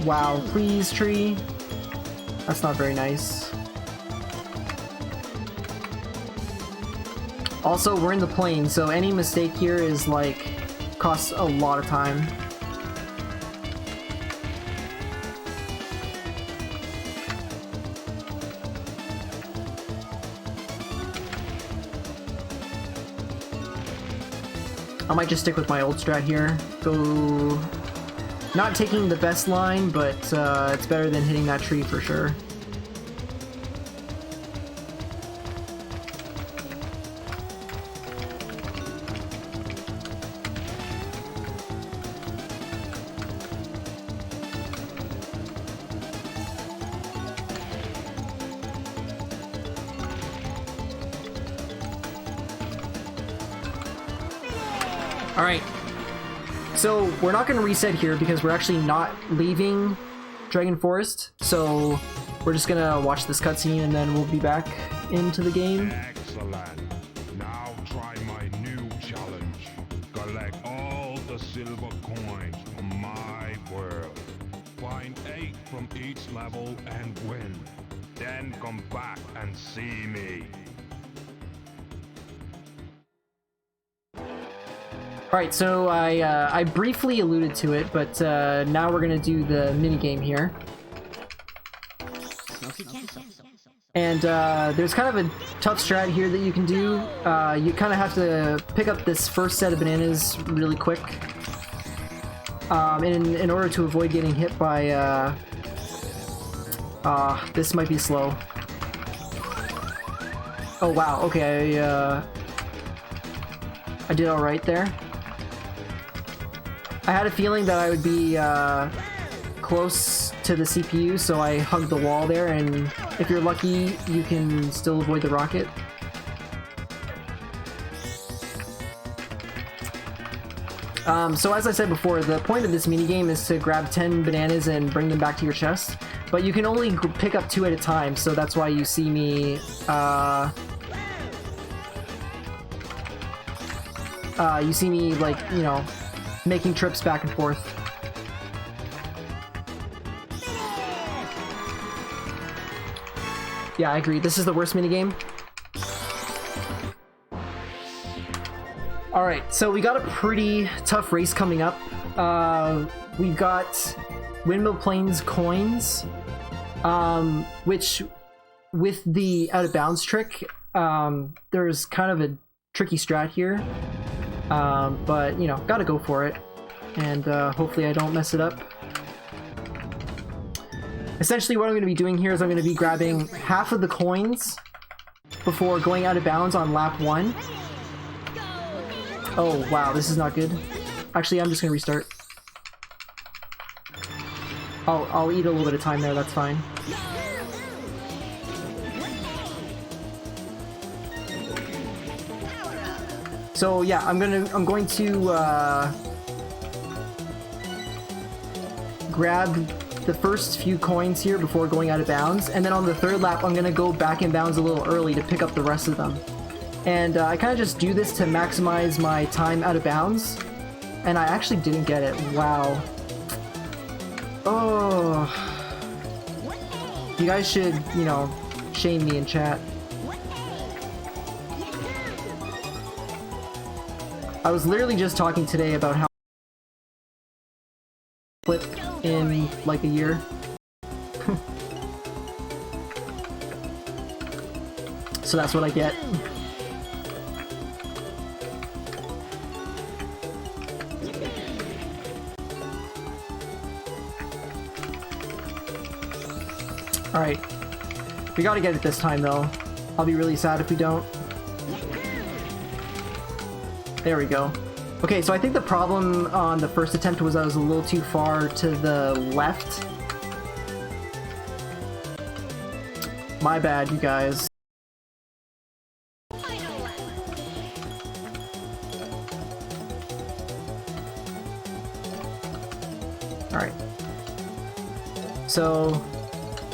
Wow, please, tree. That's not very nice. Also, we're in the plane, so any mistake here is like costs a lot of time. I might just stick with my old strat here. Go... Not taking the best line, but it's better than hitting that tree for sure. Alright, so we're not going to reset here because we're actually not leaving Dragon Forest, so we're just going to watch this cutscene and then we'll be back into the game. Excellent. Now try my new challenge. Collect all the silver coins from my world. Find 8 from each level and win. Then come back and see me. Alright, so I briefly alluded to it, but now we're going to do the minigame here. And there's kind of a tough strat here that you can do. You kind of have to pick up this first set of bananas really quick. In order to avoid getting hit by... this might be slow. Oh wow, okay, I did alright there. I had a feeling that I would be close to the CPU, so I hugged the wall there, and if you're lucky, you can still avoid the rocket. So as I said before, the point of this minigame is to grab 10 bananas and bring them back to your chest, but you can only pick up 2 at a time, so that's why you see me like, you know, making trips back and forth. Yeah, I agree. This is the worst minigame. Alright, so we got a pretty tough race coming up. We've got Windmill Plains coins, which, with the out of bounds trick, there's kind of a tricky strat here. But, you know, gotta go for it. And hopefully I don't mess it up. Essentially what I'm going to be doing here is I'm going to be grabbing half of the coins before going out of bounds on lap 1. Oh, wow, this is not good. Actually, I'm just going to restart. I'll eat a little bit of time there, that's fine. So yeah, I'm going to grab the first few coins here before going out of bounds, and then on the third lap I'm gonna go back in bounds a little early to pick up the rest of them. And I kind of just do this to maximize my time out of bounds. And I actually didn't get it. Wow. Oh. You guys should, you know, shame me in chat. I was literally just talking today about how flip in like a year. So that's what I get. Alright. We gotta get it this time though. I'll be really sad if we don't. There we go. Okay, so I think the problem on the first attempt was I was a little too far to the left. My bad, you guys. Alright. So,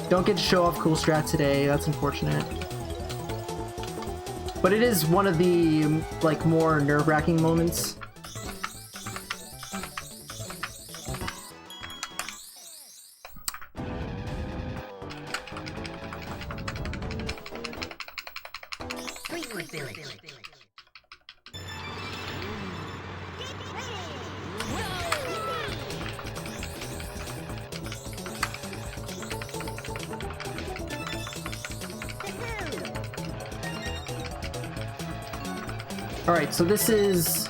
don't get to show off cool strat today, that's unfortunate. But it is one of the, like, more nerve-wracking moments. Alright, so this is...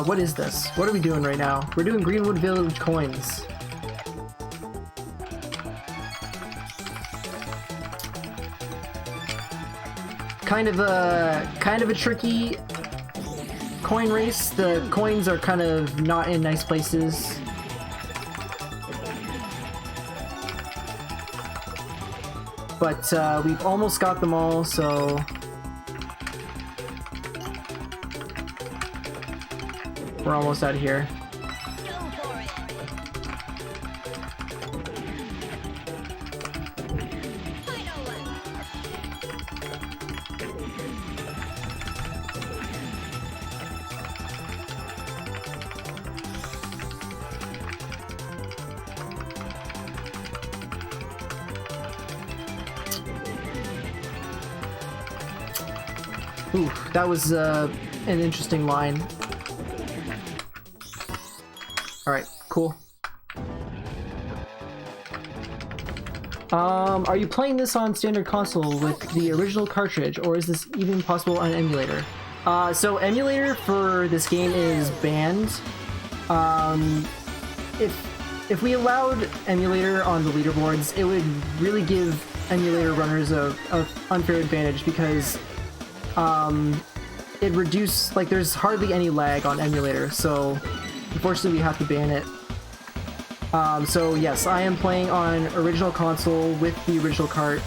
what is this? What are we doing right now? We're doing Greenwood Village coins. Kind of a tricky coin race. The coins are kind of not in nice places. But we've almost got them all, so we're almost out of here. Ooh, that was an interesting line. Alright, cool. Are you playing this on standard console with the original cartridge, or is this even possible on emulator? So emulator for this game is banned. If we allowed emulator on the leaderboards, it would really give emulator runners a unfair advantage because it reduced, like, there's hardly any lag on emulator, so unfortunately we have to ban it. So yes, I am playing on original console with the original cart.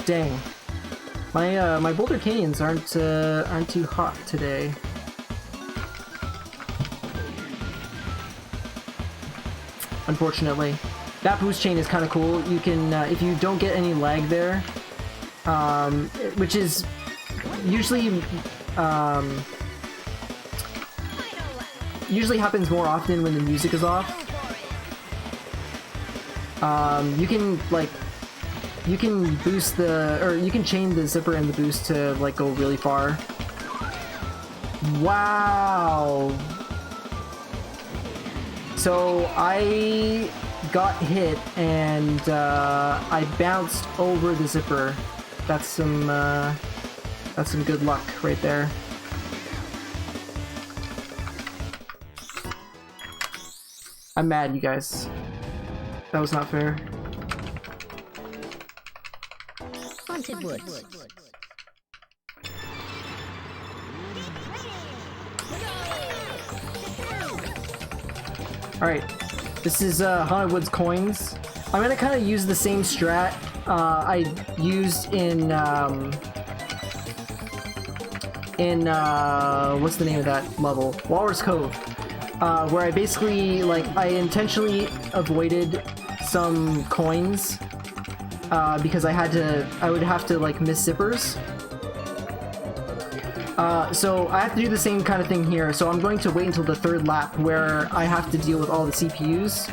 Dang. My Boulder Canyons aren't too hot today. Unfortunately. That boost chain is kind of cool. You can, if you don't get any lag there, which is usually happens more often when the music is off. You can, like, you can boost the, or you can chain the zipper and the boost to, like, go really far. Wow! So I got hit and I bounced over the zipper. That's some good luck right there. I'm mad, you guys. That was not fair. Haunted Woods. Alright, this is Haunted Woods coins. I'm gonna kind of use the same strat I used in what's the name of that level? Walrus Cove, where I basically, like, I intentionally avoided some coins, because I would have to, like, miss zippers. So I have to do the same kind of thing here, so I'm going to wait until the third lap where I have to deal with all the CPUs.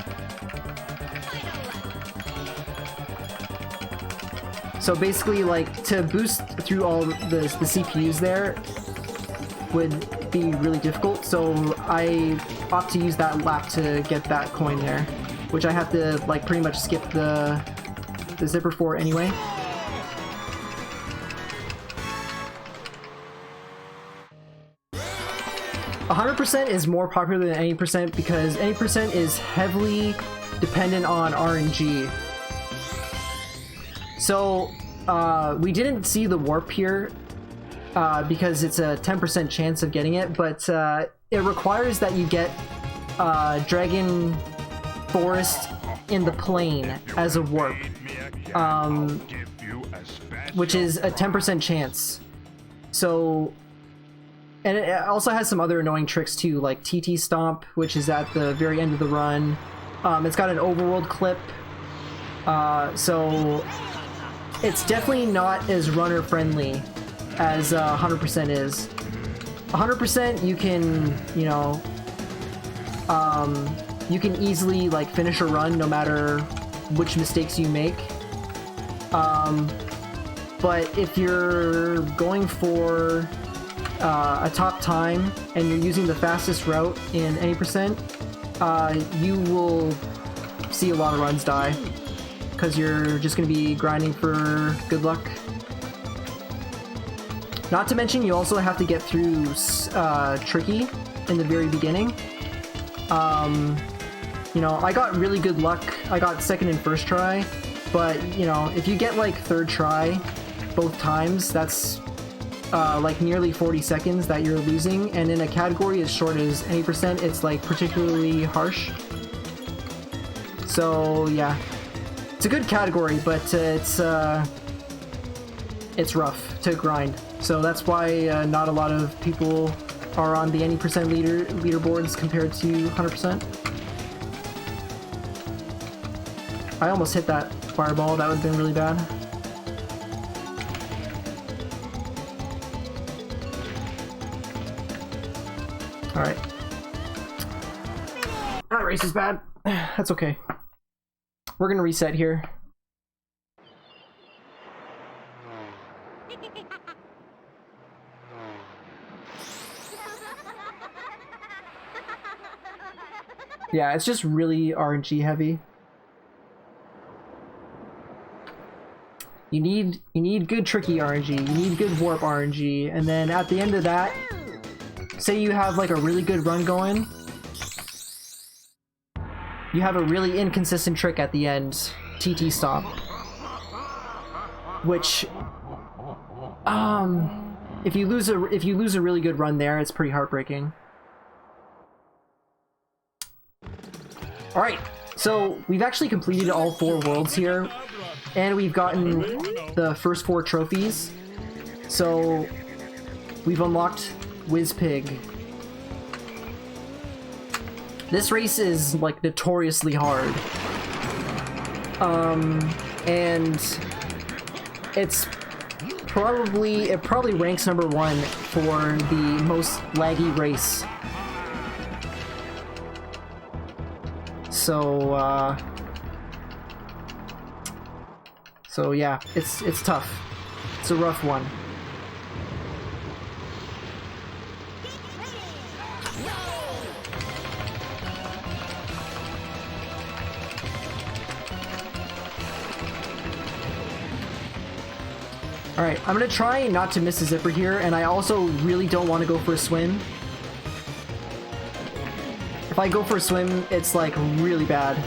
So basically, like, to boost through all the CPUs there would be really difficult, so I opt to use that lap to get that coin there, which I have to, like, pretty much skip the zipper for anyway. %, is more popular than any percent because any percent is heavily dependent on RNG. So, we didn't see the warp here, because it's a 10% chance of getting it, but it requires that you get Dragon Forest in the plane as a warp, which is a 10% chance. So, and it also has some other annoying tricks too, like TT Stomp, which is at the very end of the run. It's got an overworld clip, so it's definitely not as runner friendly as 100% is. 100% you can, you know, you can easily, like, finish a run no matter which mistakes you make. But if you're going for a top time and you're using the fastest route in any percent, you will see a lot of runs die because you're just going to be grinding for good luck. Not to mention, you also have to get through Tricky in the very beginning. You know, I got really good luck. I got second and first try, but, you know, if you get, like, third try both times, that's like nearly 40 seconds that you're losing, and in a category as short as any percent, it's, like, particularly harsh. So yeah, it's a good category, but it's rough to grind. So that's why not a lot of people are on the any percent leaderboards compared to 100%. I almost hit that fireball. That would have been really bad. Alright. That race is bad. That's okay. We're gonna reset here. Yeah, it's just really RNG heavy. You need good tricky RNG, you need good warp RNG, and then at the end of that, say you have, like, a really good run going, you have a really inconsistent trick at the end, TT Stomp, which, if you lose a really good run there, it's pretty heartbreaking. Alright, so we've actually completed all 4 worlds here, and we've gotten the first 4 trophies. So we've unlocked Whizpig. This race is, like, notoriously hard. And it probably ranks number 1 for the most laggy race. So yeah, it's tough. It's a rough one. Alright, I'm gonna try not to miss a zipper here, and I also really don't want to go for a swim. If I go for a swim, it's, like, really bad.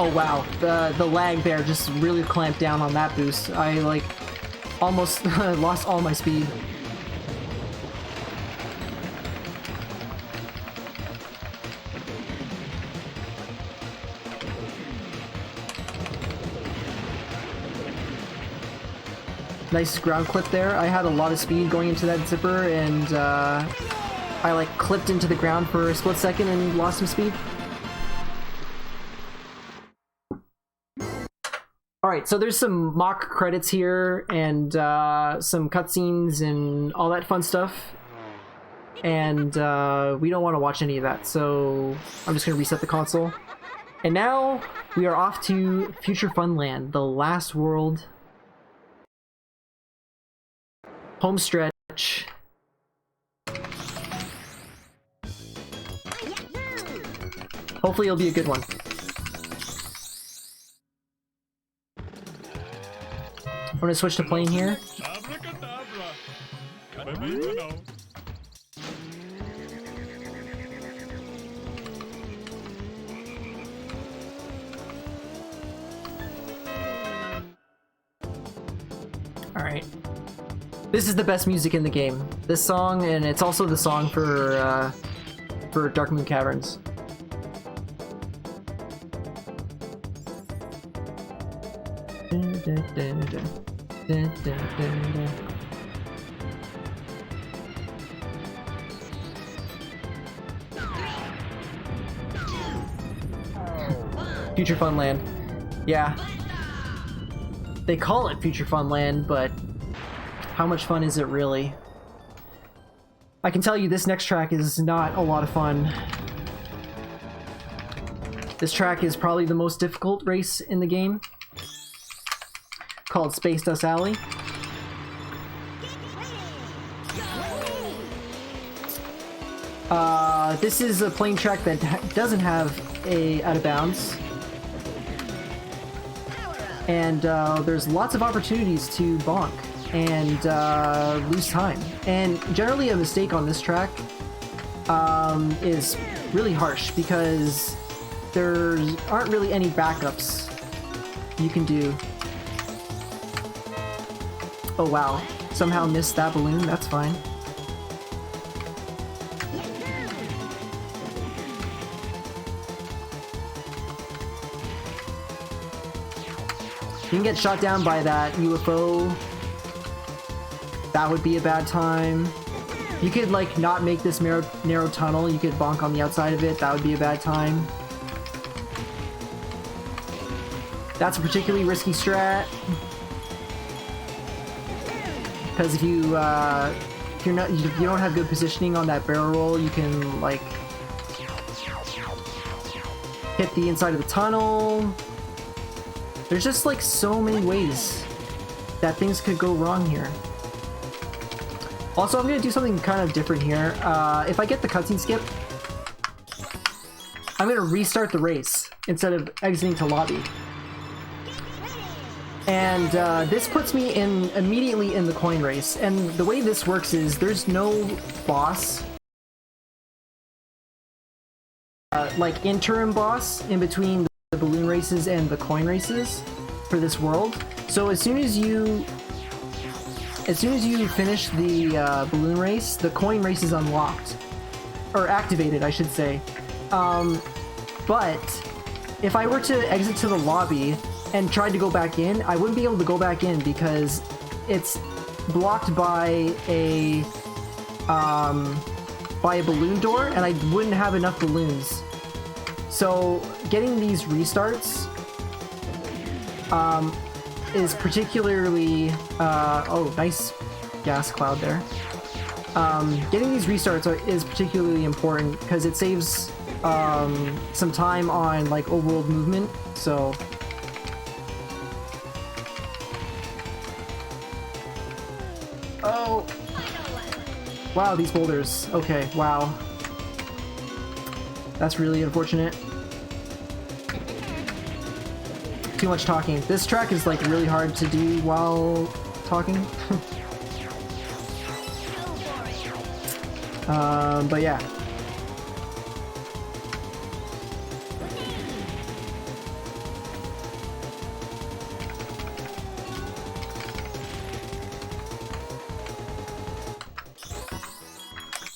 Oh wow, the lag there just really clamped down on that boost. I like almost lost all my speed. Nice ground clip there. I had a lot of speed going into that zipper, and I like clipped into the ground for a split second and lost some speed. Alright, so there's some mock credits here, and some cutscenes and all that fun stuff. And we don't want to watch any of that, so I'm just going to reset the console. And now we are off to Future Funland, the last world. Home stretch. Hopefully it'll be a good one. I'm gonna switch to plane here. Alright. This is the best music in the game. This song, and it's also the song for Dark Moon Caverns. Future Funland. Yeah. They call it Future Funland, but how much fun is it really? I can tell you this next track is not a lot of fun. This track is probably the most difficult race in the game, called Space Dust Alley. This is a plane track that doesn't have a out of bounds. And there's lots of opportunities to bonk and lose time. And generally a mistake on this track is really harsh because there aren't really any backups you can do. Oh wow, somehow missed that balloon, that's fine. You can get shot down by that UFO. That would be a bad time. You could like not make this narrow tunnel, you could bonk on the outside of it, that would be a bad time. That's a particularly risky strat. Because if you don't have good positioning on that barrel roll, you can like hit the inside of the tunnel. There's just like so many ways that things could go wrong here. Also, I'm gonna do something kind of different here. If I get the cutscene skip, I'm gonna restart the race instead of exiting to lobby. And this puts me immediately in the coin race. And the way this works is there's no boss, like interim boss in between the balloon races and the coin races for this world. So as soon as you finish the balloon race, the coin race is unlocked, or activated, I should say. But if I were to exit to the lobby and tried to go back in, I wouldn't be able to go back in because it's blocked by a balloon door, and I wouldn't have enough balloons. So getting these restarts is particularly oh, nice gas cloud there. Getting these restarts is particularly important because it saves some time on like overworld movement. So oh wow, these boulders. Okay, wow. That's really unfortunate. Too much talking. This track is like really hard to do while talking. But yeah. I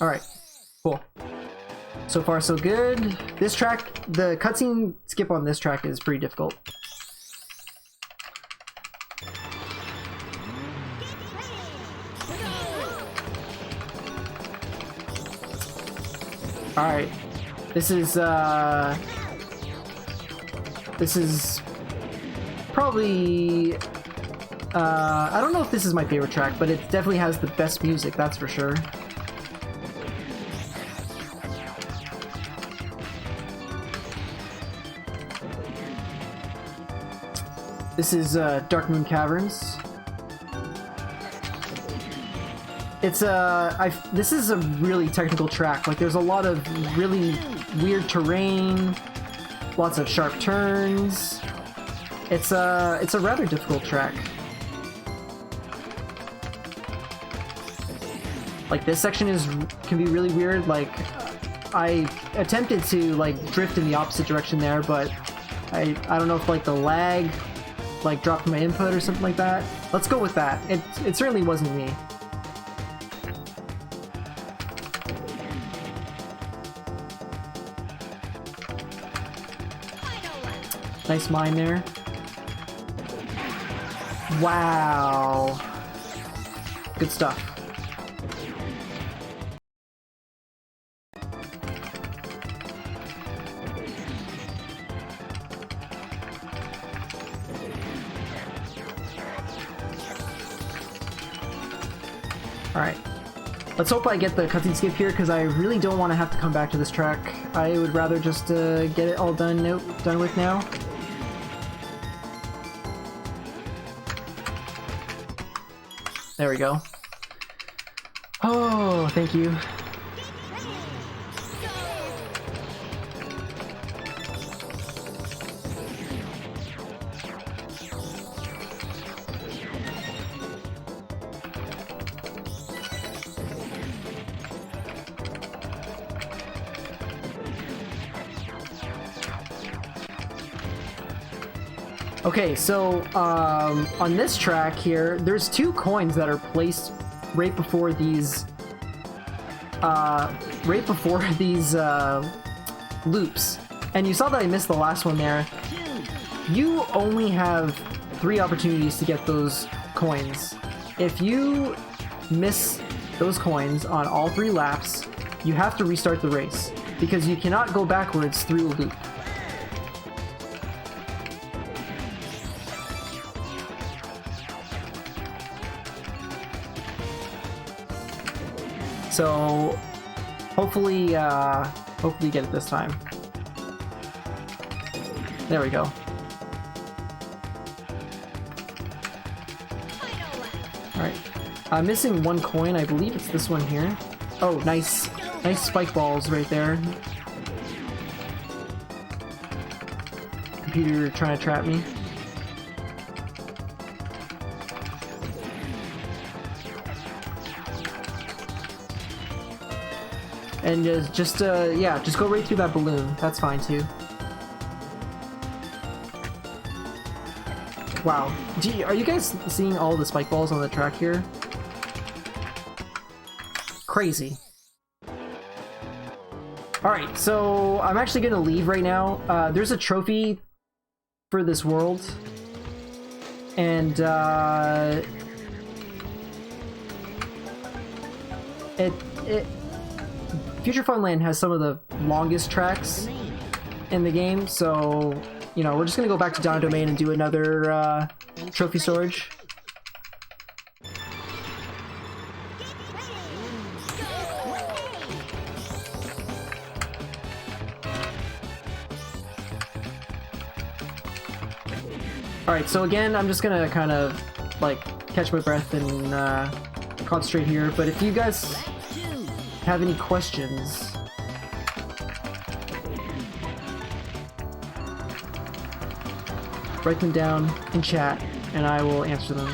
Alright, cool. So far so good. This track, the cutscene skip on this track is pretty difficult. Alright, this is probably, I don't know if this is my favorite track, but it definitely has the best music, that's for sure. This is Dark Moon Caverns. It's this is a really technical track. Like, there's a lot of really weird terrain, lots of sharp turns. It's a rather difficult track. Like, this section can be really weird. Like, I attempted to like drift in the opposite direction there, but I don't know if like the lag like dropped my input or something like that. Let's go with that. It certainly wasn't me. Nice mine there. Wow. Good stuff. Alright. Let's hope I get the cutscene skip here, because I really don't want to have to come back to this track. I would rather just get it all done with now. There we go. Oh, thank you. Okay, so on this track here, there's two coins that are placed right before these loops, and you saw that I missed the last one there. You only have 3 opportunities to get those coins. If you miss those coins on all 3 laps, you have to restart the race, because you cannot go backwards through a loop. So hopefully get it this time. There we go. Alright. I'm missing 1 coin. I believe it's this one here. Oh, nice. Nice spike balls right there. Computer trying to trap me. And just go right through that balloon. That's fine too. Wow. Gee, are you guys seeing all the spike balls on the track here? Crazy. Alright, so I'm actually gonna leave right now. There's a trophy for this world. And Future Funland has some of the longest tracks in the game, so, you know, we're just gonna go back to Down Domain and do another trophy storage. Alright, so again, I'm just gonna kind of, like, catch my breath and concentrate here, but if you guys have any questions, write them down in chat and I will answer them.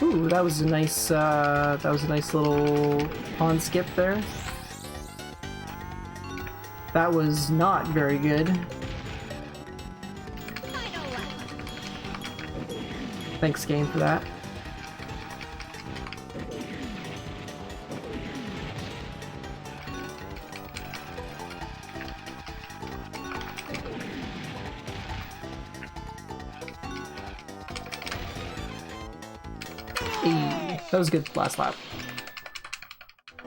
Ooh, that was a nice little pawn skip there. That was not very good. Thanks, game, for that. Hey, that was good last lap.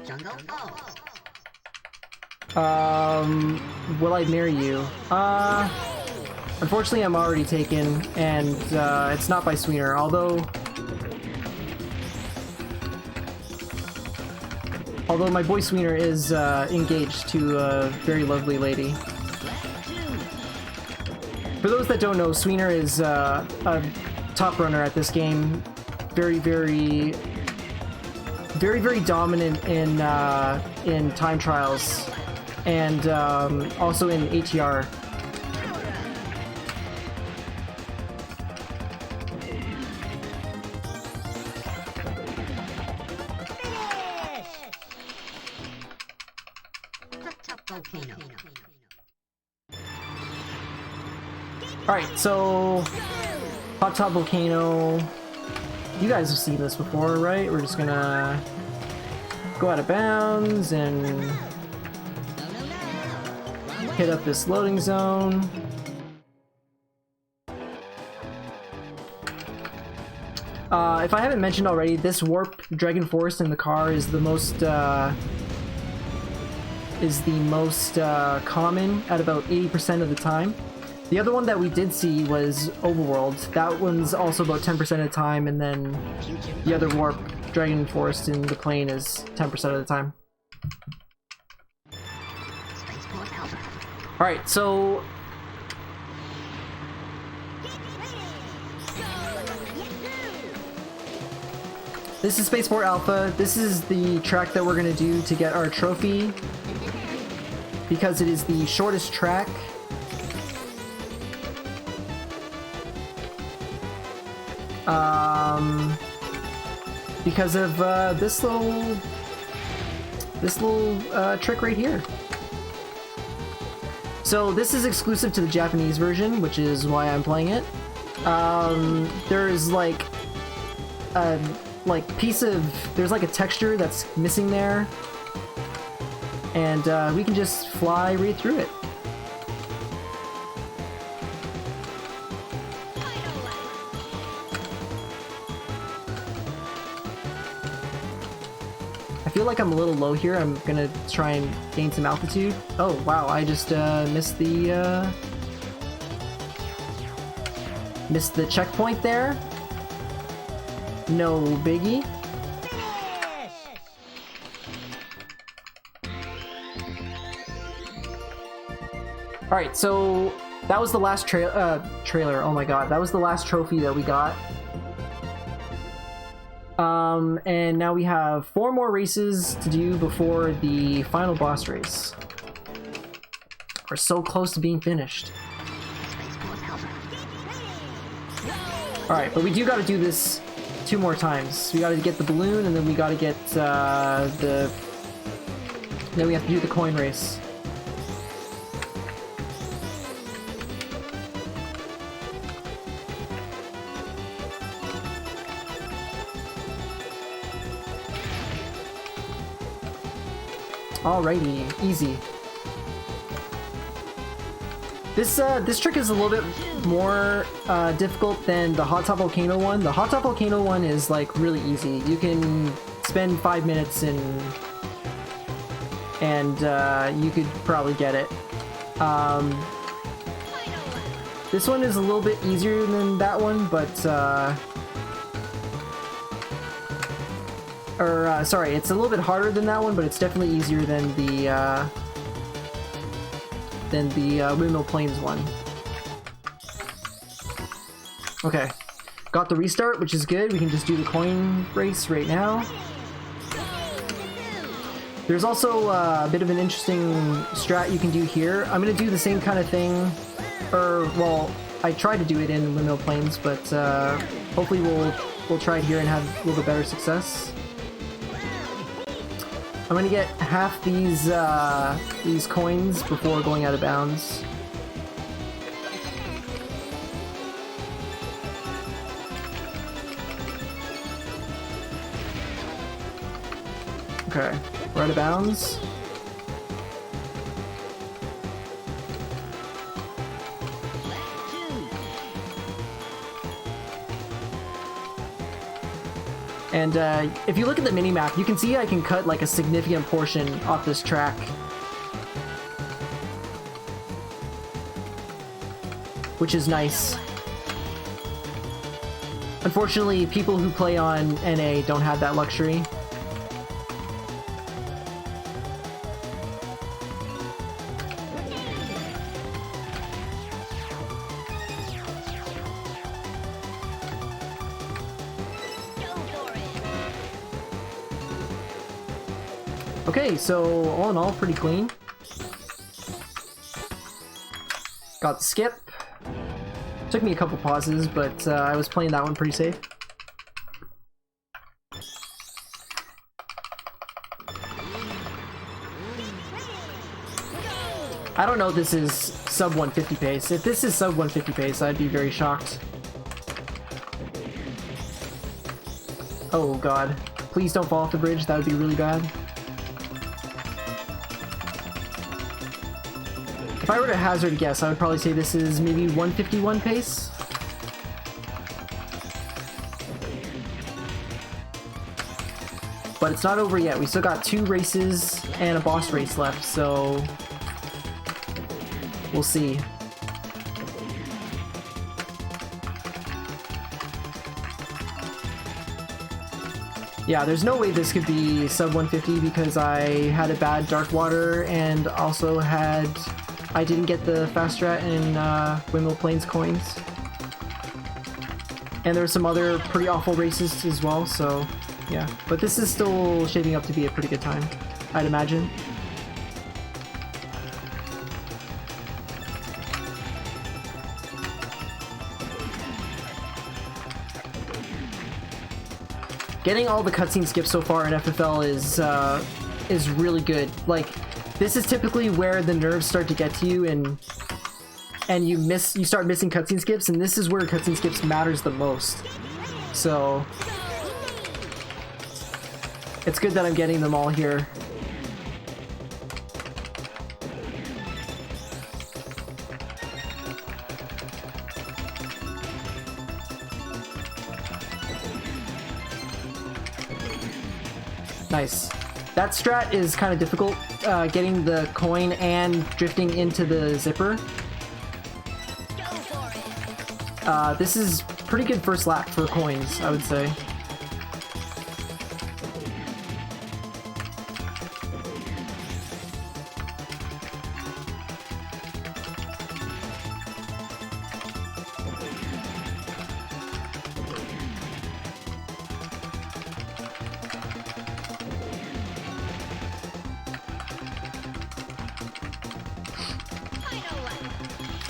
Jungle Will I marry you? Unfortunately I'm already taken, and it's not by Sweener, although my boy Sweener is engaged to a very lovely lady. For those that don't know, Sweener is a top runner at this game. Very dominant in time trials, and also in ATR. volcano. Alright, so Hot Top Volcano. You guys have seen this before, right? We're just gonna go out of bounds and hit up this loading zone. If I haven't mentioned already, this Warp Dragon Forest in the car is the most common at about 80% of the time. The other one that we did see was Overworld. That one's also about 10% of the time, and then the other Warp Dragon Forest in the plane is 10% of the time. Alright, so this is Spaceport Alpha. This is the track that we're gonna do to get our trophy, because it is the shortest track. Because of this little trick right here. So this is exclusive to the Japanese version, which is why I'm playing it. There's like a there's like a texture that's missing there, and we can just fly right through it. I feel like I'm a little low here. I'm gonna try and gain some altitude. Oh wow, I just missed the checkpoint there. No biggie. Alright, so that was the last trailer. Oh my god, that was the last trophy that we got. And now we have 4 more races to do before the final boss race. We're so close to being finished. Alright, but we do gotta do this 2 more times. We gotta get the balloon, and then we gotta get then we have to do the coin race. Alrighty, easy. This trick is a little bit more difficult than the Hot Top Volcano one. The Hot Top Volcano one is like really easy. You can spend 5 minutes and you could probably get it. This one is a little bit easier than that one, but sorry, it's a little bit harder than that one, but it's definitely easier than the Windmill Plains one. Okay, got the restart, which is good. We can just do the coin race right now. There's also a bit of an interesting strat you can do here. I'm gonna do the same kind of thing, or well, I tried to do it in Liminal Plains, but hopefully we'll try it here and have a little bit better success. I'm gonna get half these coins before going out of bounds. Okay, we're out of bounds. And if you look at the mini-map, you can see I can cut like a significant portion off this track. Which is nice. Unfortunately, people who play on NA don't have that luxury. Okay, so all in all, pretty clean. Got the skip. Took me a couple pauses, but I was playing that one pretty safe. I don't know if this is sub 150 pace. If this is sub 150 pace, I'd be very shocked. Oh god. Please don't fall off the bridge, that would be really bad. If I were to hazard a guess, I would probably say this is maybe 151 pace. But it's not over yet. We still got 2 races and a boss race left, so we'll see. Yeah, there's no way this could be sub 150 because I had a bad Dark Water and also I didn't get the fast strat in Windmill Plains coins. And there's some other pretty awful races as well, so yeah. But this is still shaping up to be a pretty good time, I'd imagine. Getting all the cutscene skips so far in FFL is really good. Like, this is typically where the nerves start to get to you, and you start missing cutscene skips, and this is where cutscene skips matters the most. So it's good that I'm getting them all here. Nice. That strat is kind of difficult, getting the coin and drifting into the zipper. This is pretty good first lap for coins, I would say.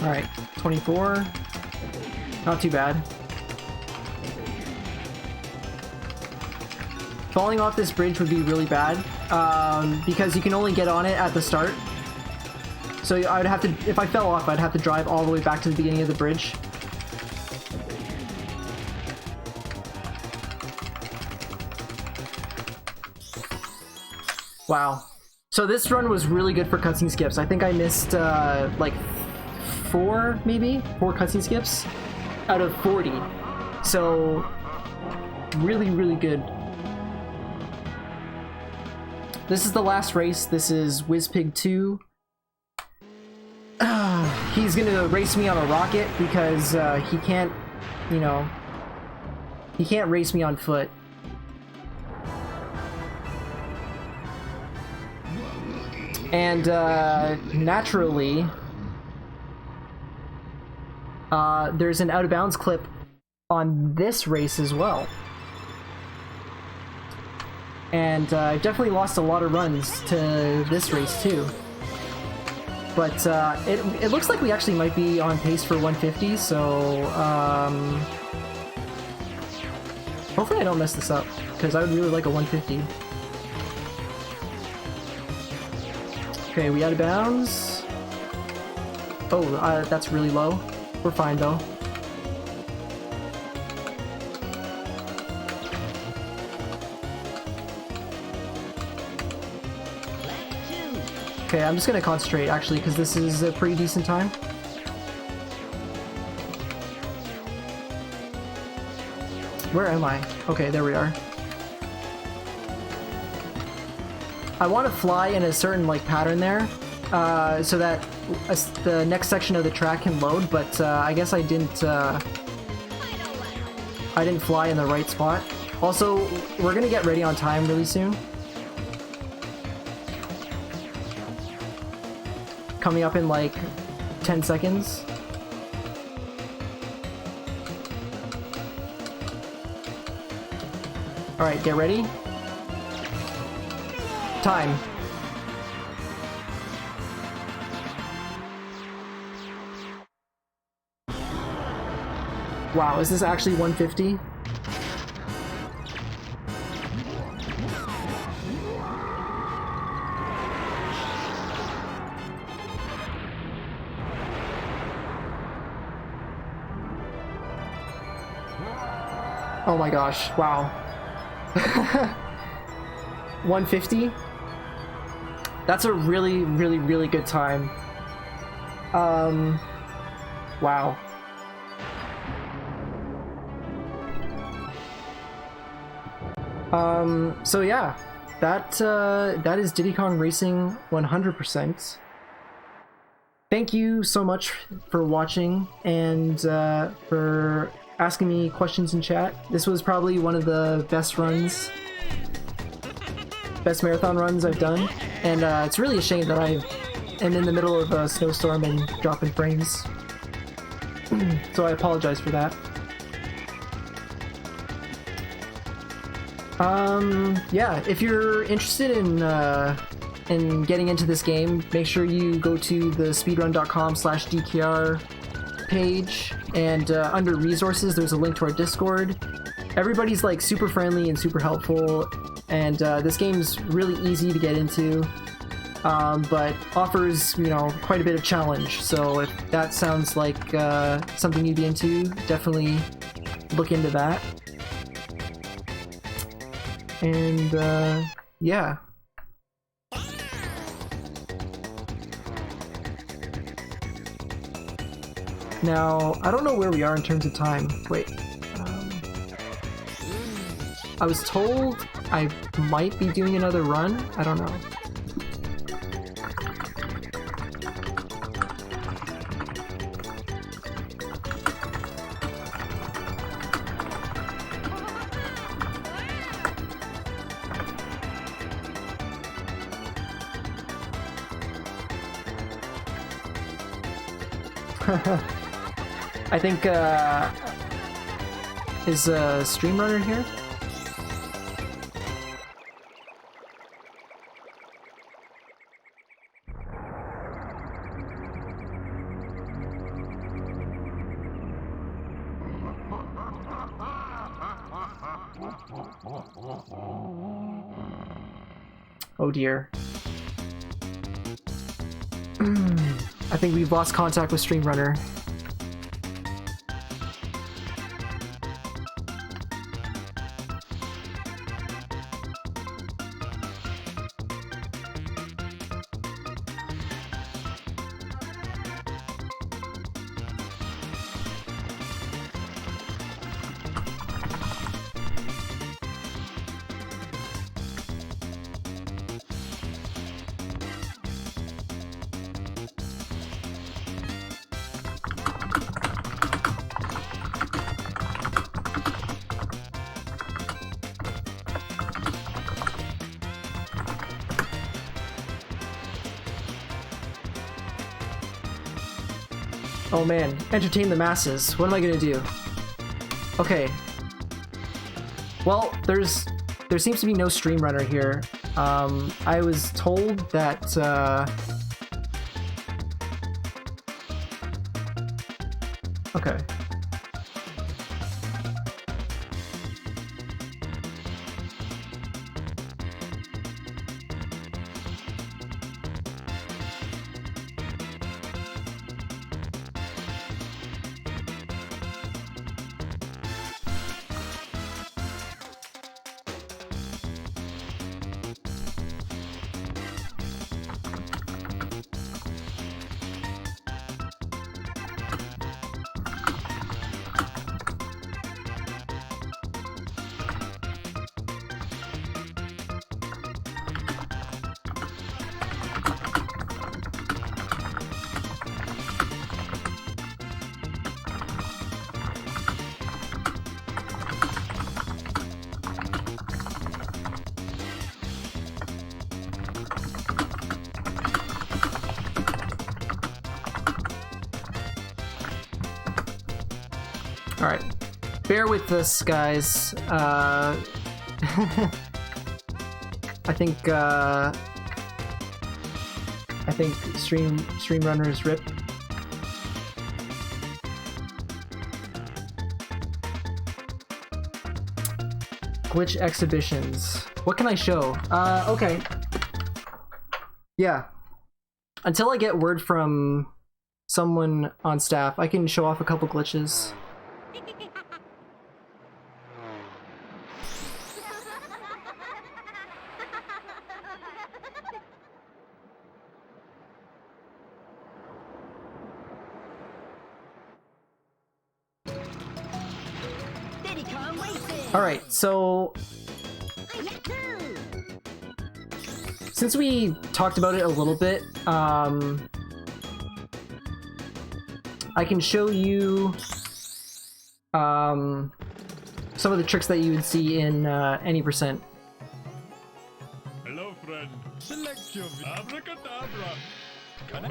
Alright, 24. Not too bad. Falling off this bridge would be really bad, because you can only get on it at the start. So I would have to, if I fell off, I'd have to drive all the way back to the beginning of the bridge. Wow. So this run was really good for cutscene skips. I think I missed, like, 4 cutscene skips out of 40. So really, really good. This is the last race. This is Wizpig 2. He's gonna race me on a rocket because he can't, he can't race me on foot. And naturally, there's an out of bounds clip on this race as well. and I've definitely lost a lot of runs to this race too. But it looks like we actually might be on pace for 150, so hopefully I don't mess this up, because I would really like a 150. Okay, we out of bounds. Oh, that's really low. We're fine though. Okay, I'm just gonna concentrate actually, because this is a pretty decent time. Where am I? Okay, there we are. I want to fly in a certain like pattern there, so that the next section of the track can load. But I guess I didn't fly in the right spot. Also, we're gonna get ready on time really soon. Coming up in like 10 seconds. Alright, get ready. Time. Wow, is this actually 150? Oh my gosh, wow. 150? That's a really, really, really good time. Wow. So yeah, that is Diddy Kong Racing 100%. Thank you so much for watching and for asking me questions in chat. This was probably one of the best marathon runs I've done, and it's really a shame that I am in the middle of a snowstorm and dropping frames. So I apologize for that. Yeah, if you're interested in getting into this game, make sure you go to the speedrun.com/DKR page, and under resources there's a link to our Discord. Everybody's like super friendly and super helpful, and this game's really easy to get into, but offers, you know, quite a bit of challenge. So if that sounds like something you'd be into, definitely look into that. And yeah. Now, I don't know where we are in terms of time. Wait. I was told I might be doing another run. I don't know. I think, is Stream Runner here? Oh dear. I think we've lost contact with Stream Runner. Oh man, entertain the masses. What am I gonna do? Okay. Well, there's there seems to be no stream runner here. I was told that okay. Alright. Bear with us, guys. I think stream runners rip. Glitch exhibitions. What can I show? Okay. Yeah. Until I get word from someone on staff, I can show off a couple glitches. Alright, so since we talked about it a little bit, I can show you some of the tricks that you would see in any percent. Hello, friend. Select your abracadabra. Can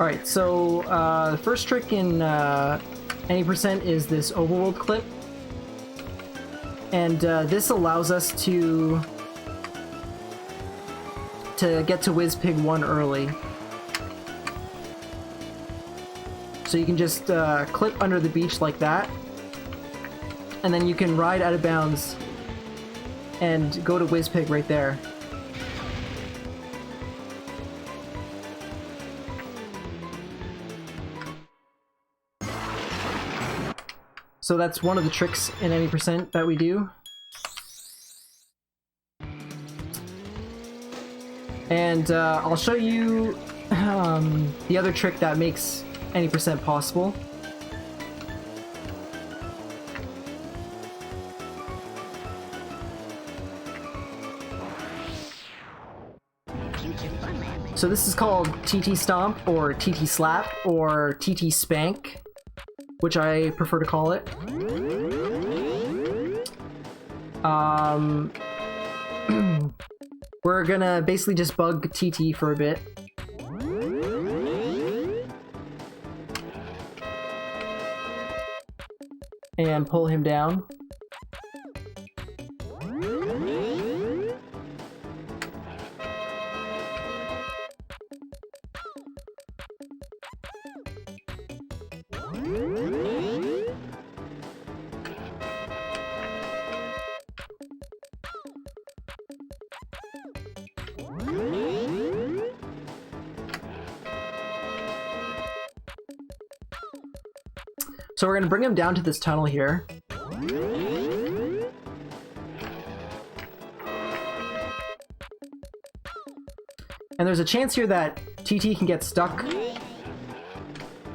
Alright, so the first trick in any percent is this overworld clip, and this allows us to get to WizPig 1 early. So you can just clip under the beach like that, and then you can ride out of bounds and go to WizPig right there. So that's one of the tricks in any percent that we do. And I'll show you the other trick that makes any percent possible. So this is called TT Stomp, or TT Slap, or TT Spank, which I prefer to call it. We're gonna basically just bug TT for a bit. And pull him down. So we're gonna bring him down to this tunnel here. And there's a chance here that TT can get stuck.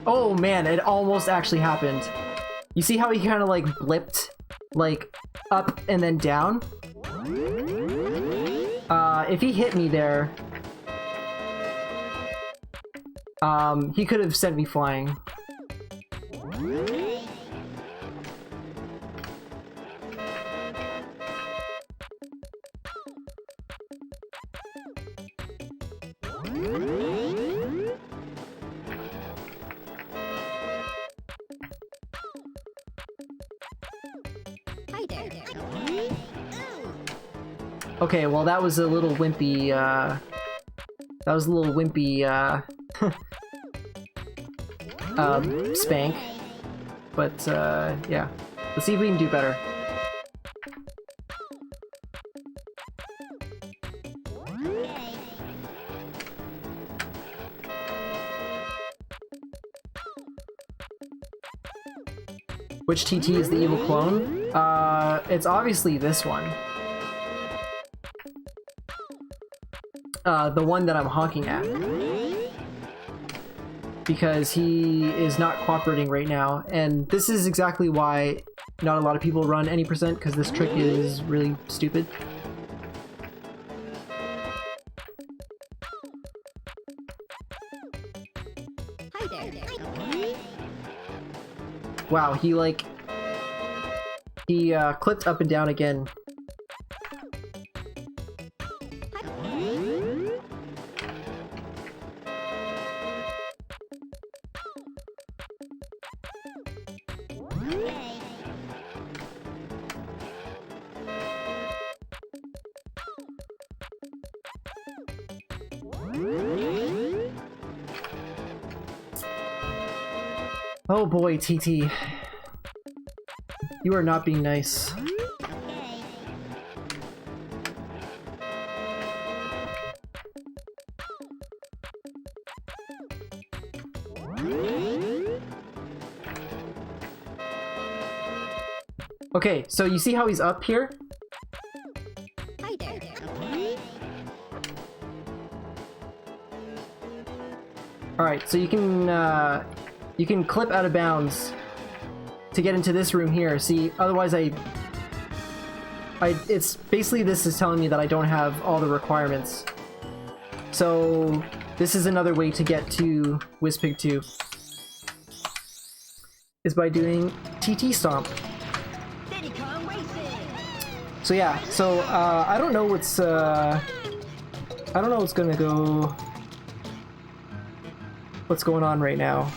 Oh man, it almost actually happened. You see how he kind of like blipped, like up and then down? If he hit me there, he could have sent me flying. Okay, well that was a little wimpy, spank. But, yeah. Let's see if we can do better. Which TT is the evil clone? It's obviously this one. The one that I'm honking at. Because he is not cooperating right now, and this is exactly why not a lot of people run any percent, because this trick is really stupid. Wow, he clipped up and down again. Oh boy, TT. You are not being nice. Okay, so you see how he's up here? Alright, so you can clip out of bounds to get into this room here. See, otherwise it's basically, this is telling me that I don't have all the requirements. So this is another way to get to Whispig 2. Is by doing TT Stomp. So yeah, so I don't know what's gonna go. What's going on right now?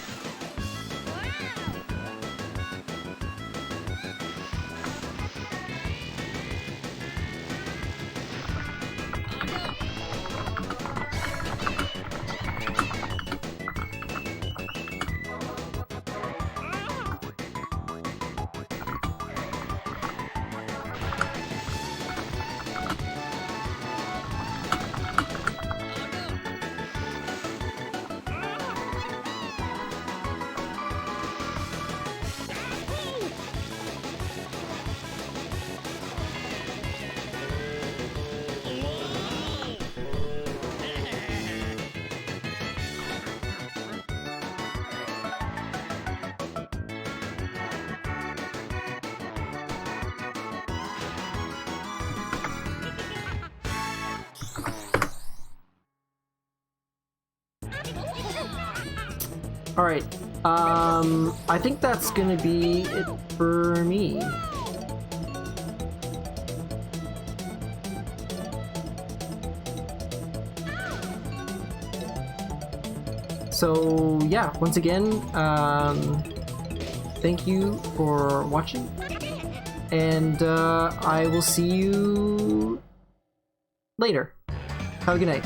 Alright, I think that's gonna be it for me. So yeah, once again, thank you for watching, and I will see you later. Have a good night.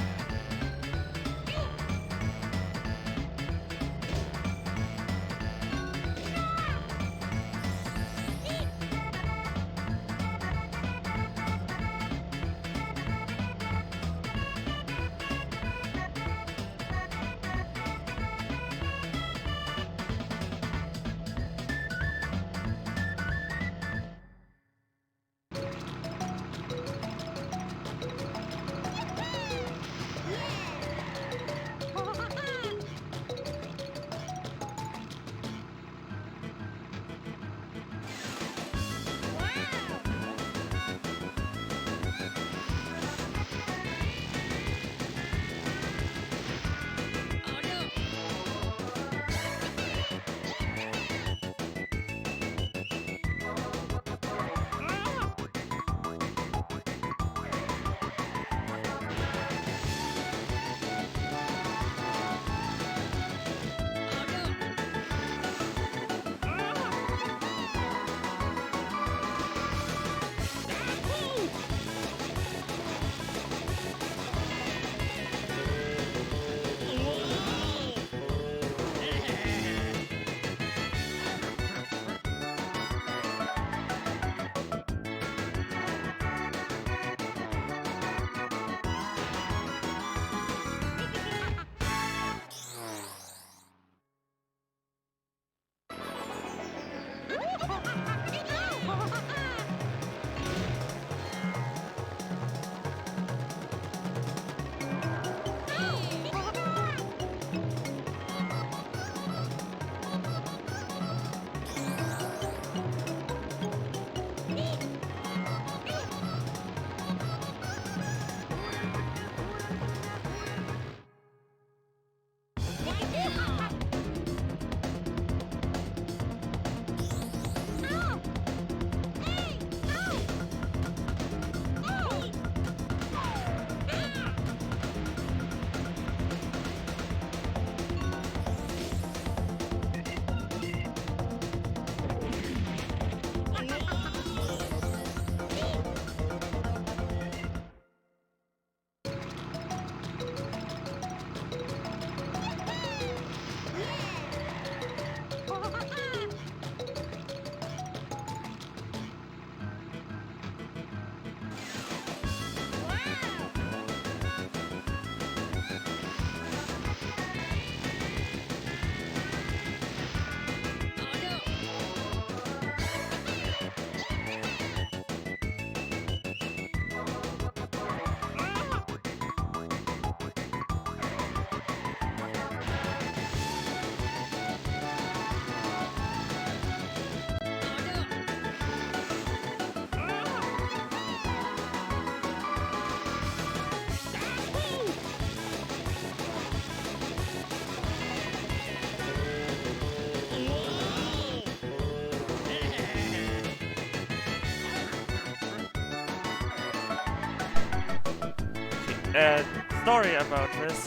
Sorry about this.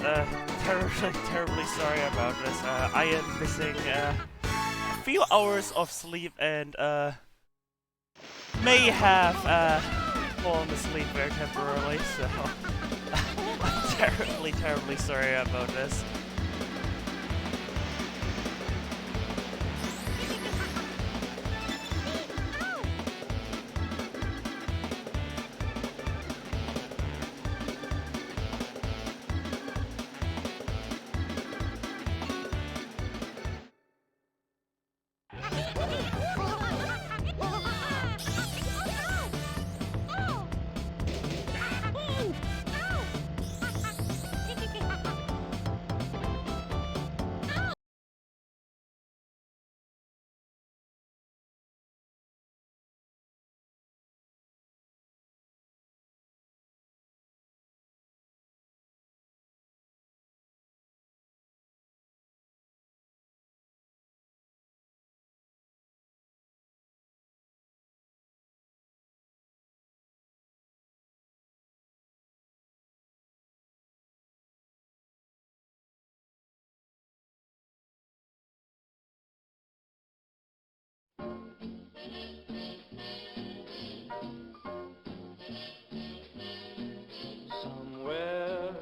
Terribly sorry about this. I am missing a few hours of sleep and may have fallen asleep very temporarily. So I'm terribly sorry about this. Somewhere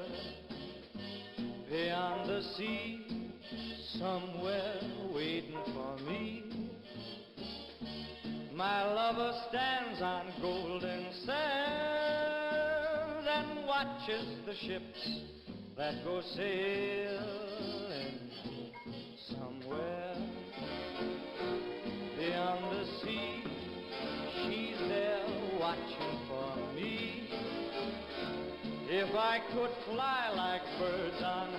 beyond the sea, somewhere waiting for me, my lover stands on golden sands and watches the ships that go sailing. Somewhere beyond the sea, she's there watching for me. If I could fly like birds on